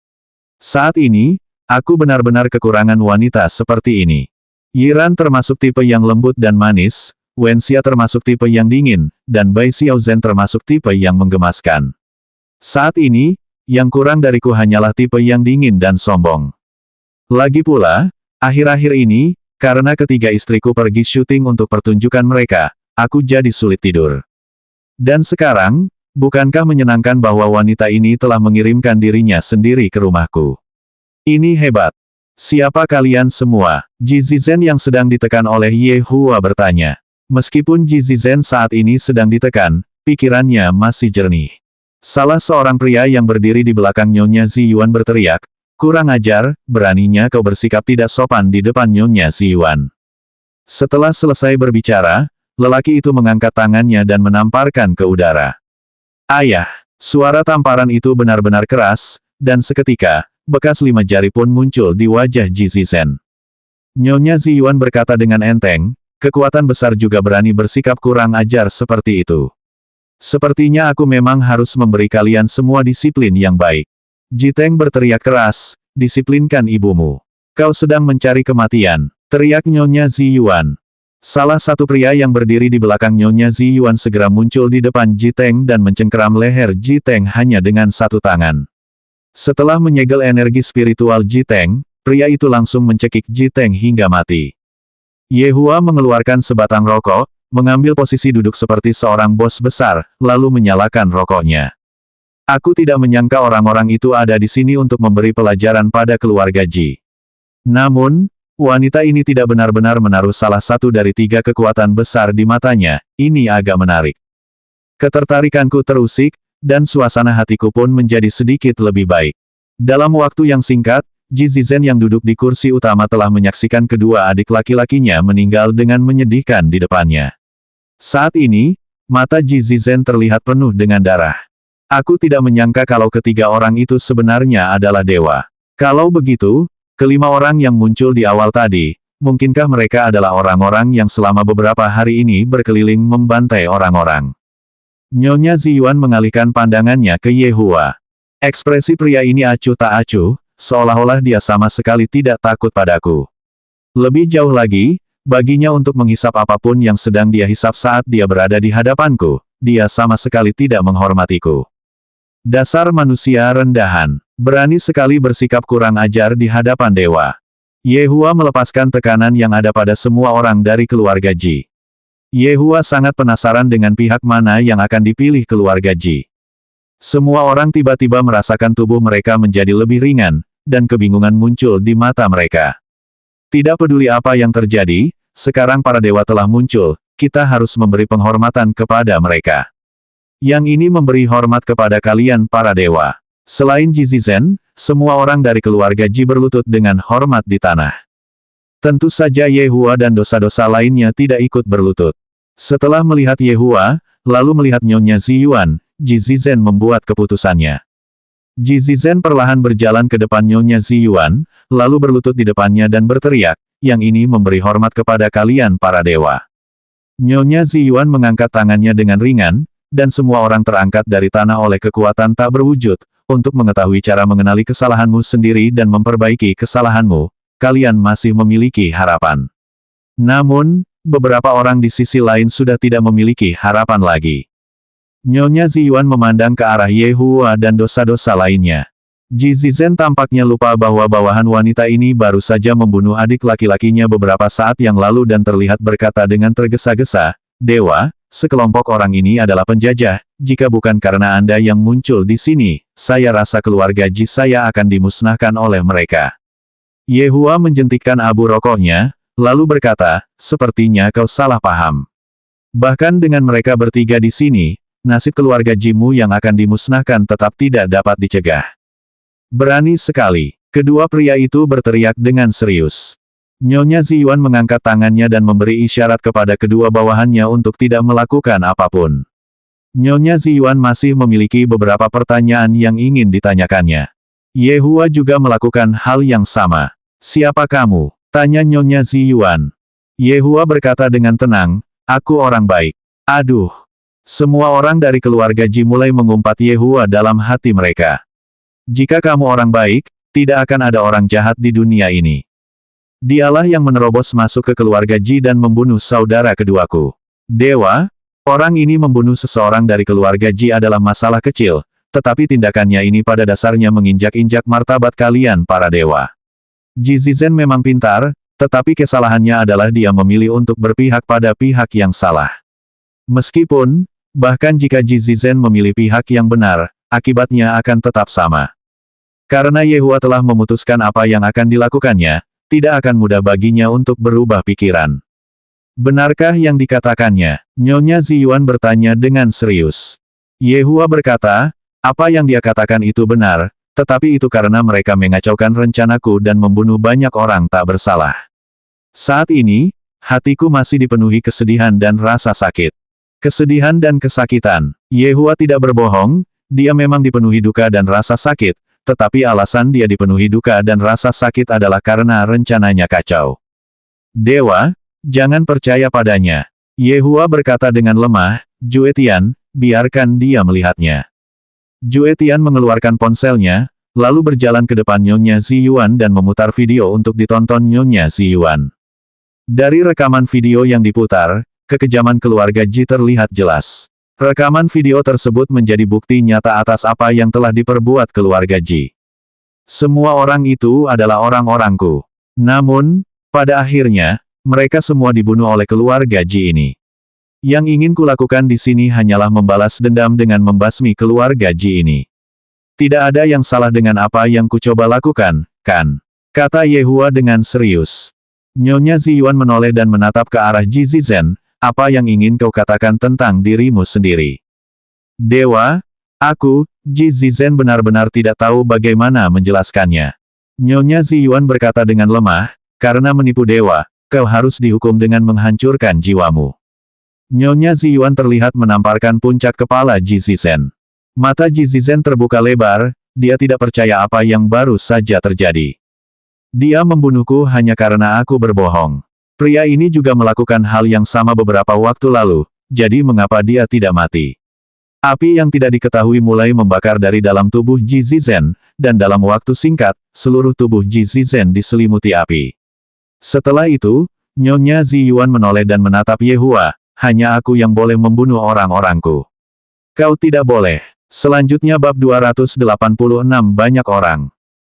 Saat ini, aku benar-benar kekurangan wanita seperti ini. Yiran termasuk tipe yang lembut dan manis, Wenxia termasuk tipe yang dingin, dan Bai Xiaozhen termasuk tipe yang menggemaskan. Saat ini, yang kurang dariku hanyalah tipe yang dingin dan sombong. Lagi pula, akhir-akhir ini, karena ketiga istriku pergi syuting untuk pertunjukan mereka, aku jadi sulit tidur. Dan sekarang, bukankah menyenangkan bahwa wanita ini telah mengirimkan dirinya sendiri ke rumahku? Ini hebat. Siapa kalian semua? Ji Zizhen yang sedang ditekan oleh Ye Hua bertanya. Meskipun Ji Zizhen saat ini sedang ditekan, pikirannya masih jernih. Salah seorang pria yang berdiri di belakang Nyonya Ziyuan berteriak, "Kurang ajar, beraninya kau bersikap tidak sopan di depan Nyonya Ziyuan." Setelah selesai berbicara, lelaki itu mengangkat tangannya dan menamparkan ke udara. Ayah! Suara tamparan itu benar-benar keras, dan seketika, bekas 5 jari pun muncul di wajah Ji Zizhen. Nyonya Ziyuan berkata dengan enteng, "Kekuatan besar juga berani bersikap kurang ajar seperti itu. Sepertinya aku memang harus memberi kalian semua disiplin yang baik." Jiteng berteriak keras, "Disiplinkan ibumu. Kau sedang mencari kematian," teriak Nyonya Ziyuan. Salah satu pria yang berdiri di belakang Nyonya Ziyuan segera muncul di depan Jiteng dan mencengkeram leher Jiteng hanya dengan satu tangan. Setelah menyegel energi spiritual Jiteng, pria itu langsung mencekik Jiteng hingga mati. Ye Hua mengeluarkan sebatang rokok, mengambil posisi duduk seperti seorang bos besar, lalu menyalakan rokoknya. Aku tidak menyangka orang-orang itu ada di sini untuk memberi pelajaran pada keluarga Ji. Namun, wanita ini tidak benar-benar menaruh salah satu dari 3 kekuatan besar di matanya, ini agak menarik. Ketertarikanku terusik, dan suasana hatiku pun menjadi sedikit lebih baik. Dalam waktu yang singkat, Ji Zizhen yang duduk di kursi utama telah menyaksikan kedua adik laki-lakinya meninggal dengan menyedihkan di depannya. Saat ini, mata Ji Zizhen terlihat penuh dengan darah. Aku tidak menyangka kalau ketiga orang itu sebenarnya adalah dewa. Kalau begitu, kelima orang yang muncul di awal tadi, mungkinkah mereka adalah orang-orang yang selama beberapa hari ini berkeliling membantai orang-orang? Nyonya Ziyuan mengalihkan pandangannya ke Ye Hua. Ekspresi pria ini acuh tak acuh, seolah-olah dia sama sekali tidak takut padaku. Lebih jauh lagi, baginya untuk menghisap apapun yang sedang dia hisap saat dia berada di hadapanku, dia sama sekali tidak menghormatiku. Dasar manusia rendahan, berani sekali bersikap kurang ajar di hadapan dewa. Ye Hua melepaskan tekanan yang ada pada semua orang dari keluarga Ji. Ye Hua sangat penasaran dengan pihak mana yang akan dipilih keluarga Ji. Semua orang tiba-tiba merasakan tubuh mereka menjadi lebih ringan, dan kebingungan muncul di mata mereka. Tidak peduli apa yang terjadi, sekarang para dewa telah muncul, kita harus memberi penghormatan kepada mereka. Yang ini memberi hormat kepada kalian para dewa. Selain Ji Zizhen, semua orang dari keluarga Ji berlutut dengan hormat di tanah. Tentu saja Ye Hua dan dosa-dosa lainnya tidak ikut berlutut. Setelah melihat Ye Hua, lalu melihat Nyonya Ziyuan, Ji Zizhen membuat keputusannya. Ji Zizhen perlahan berjalan ke depan Nyonya Ziyuan, lalu berlutut di depannya dan berteriak, yang ini memberi hormat kepada kalian para dewa. Nyonya Ziyuan mengangkat tangannya dengan ringan, dan semua orang terangkat dari tanah oleh kekuatan tak berwujud, untuk mengetahui cara mengenali kesalahanmu sendiri dan memperbaiki kesalahanmu, kalian masih memiliki harapan. Namun, beberapa orang di sisi lain sudah tidak memiliki harapan lagi. Nyonya Ziyuan memandang ke arah Ye Hua dan dosa-dosa lainnya. Ji Zizhen tampaknya lupa bahwa bawahan wanita ini baru saja membunuh adik laki-lakinya beberapa saat yang lalu dan terlihat berkata dengan tergesa-gesa, "Dewa, sekelompok orang ini adalah penjajah, jika bukan karena Anda yang muncul di sini, saya rasa keluarga Ji saya akan dimusnahkan oleh mereka. Yehua menjentikkan abu rokoknya, lalu berkata, sepertinya kau salah paham. Bahkan dengan mereka bertiga di sini, nasib keluarga Jimu yang akan dimusnahkan tetap tidak dapat dicegah. Berani sekali. Kedua pria itu berteriak dengan serius. Nyonya Ziyuan mengangkat tangannya dan memberi isyarat kepada kedua bawahannya untuk tidak melakukan apapun. Nyonya Ziyuan masih memiliki beberapa pertanyaan yang ingin ditanyakannya. Yehua juga melakukan hal yang sama. Siapa kamu? Tanya Nyonya Ziyuan. Yehua berkata dengan tenang, aku orang baik. Aduh. Semua orang dari keluarga Ji mulai mengumpat Yehua dalam hati mereka. Jika kamu orang baik, tidak akan ada orang jahat di dunia ini. Dialah yang menerobos masuk ke keluarga Ji dan membunuh saudara keduaku. Dewa, orang ini membunuh seseorang dari keluarga Ji adalah masalah kecil, tetapi tindakannya ini pada dasarnya menginjak-injak martabat kalian para dewa. Ji Zizen memang pintar, tetapi kesalahannya adalah dia memilih untuk berpihak pada pihak yang salah. Meskipun, bahkan jika Ji Zizen memilih pihak yang benar, akibatnya akan tetap sama. Karena Yehua telah memutuskan apa yang akan dilakukannya, tidak akan mudah baginya untuk berubah pikiran. Benarkah yang dikatakannya? Nyonya Ziyuan bertanya dengan serius. Yehua berkata, apa yang dia katakan itu benar, tetapi itu karena mereka mengacaukan rencanaku dan membunuh banyak orang tak bersalah. Saat ini, hatiku masih dipenuhi kesedihan dan rasa sakit. Kesedihan dan kesakitan. Yehua tidak berbohong, dia memang dipenuhi duka dan rasa sakit, tetapi alasan dia dipenuhi duka dan rasa sakit adalah karena rencananya kacau. Dewa, jangan percaya padanya. Yehua berkata dengan lemah, Juetian, biarkan dia melihatnya. Juetian mengeluarkan ponselnya, lalu berjalan ke depan Nyonya Ziyuan dan memutar video untuk ditonton Nyonya Ziyuan. Dari rekaman video yang diputar, kekejaman keluarga Ji terlihat jelas. Rekaman video tersebut menjadi bukti nyata atas apa yang telah diperbuat keluarga Ji. Semua orang itu adalah orang-orangku. Namun, pada akhirnya, mereka semua dibunuh oleh keluarga Ji ini. Yang ingin kulakukan di sini hanyalah membalas dendam dengan membasmi keluarga Ji ini. Tidak ada yang salah dengan apa yang kucoba lakukan, kan? Kata Yehua dengan serius. Nyonya Ziyuan menoleh dan menatap ke arah Ji Zizen. Apa yang ingin kau katakan tentang dirimu sendiri? Dewa, aku, Ji Zizen benar-benar tidak tahu bagaimana menjelaskannya. Nyonya Ziyuan berkata dengan lemah, karena menipu dewa, kau harus dihukum dengan menghancurkan jiwamu. Nyonya Ziyuan terlihat menamparkan puncak kepala Ji Zizen. Mata Ji Zizen terbuka lebar, dia tidak percaya apa yang baru saja terjadi. Dia membunuhku hanya karena aku berbohong. Pria ini juga melakukan hal yang sama beberapa waktu lalu, jadi mengapa dia tidak mati? Api yang tidak diketahui mulai membakar dari dalam tubuh Ji Zizen, dan dalam waktu singkat, seluruh tubuh Ji Zizen diselimuti api. Setelah itu, Nyonya Ziyuan menoleh dan menatap Yehua, hanya aku yang boleh membunuh orang-orangku. Kau tidak boleh. Selanjutnya bab 286 banyak orang.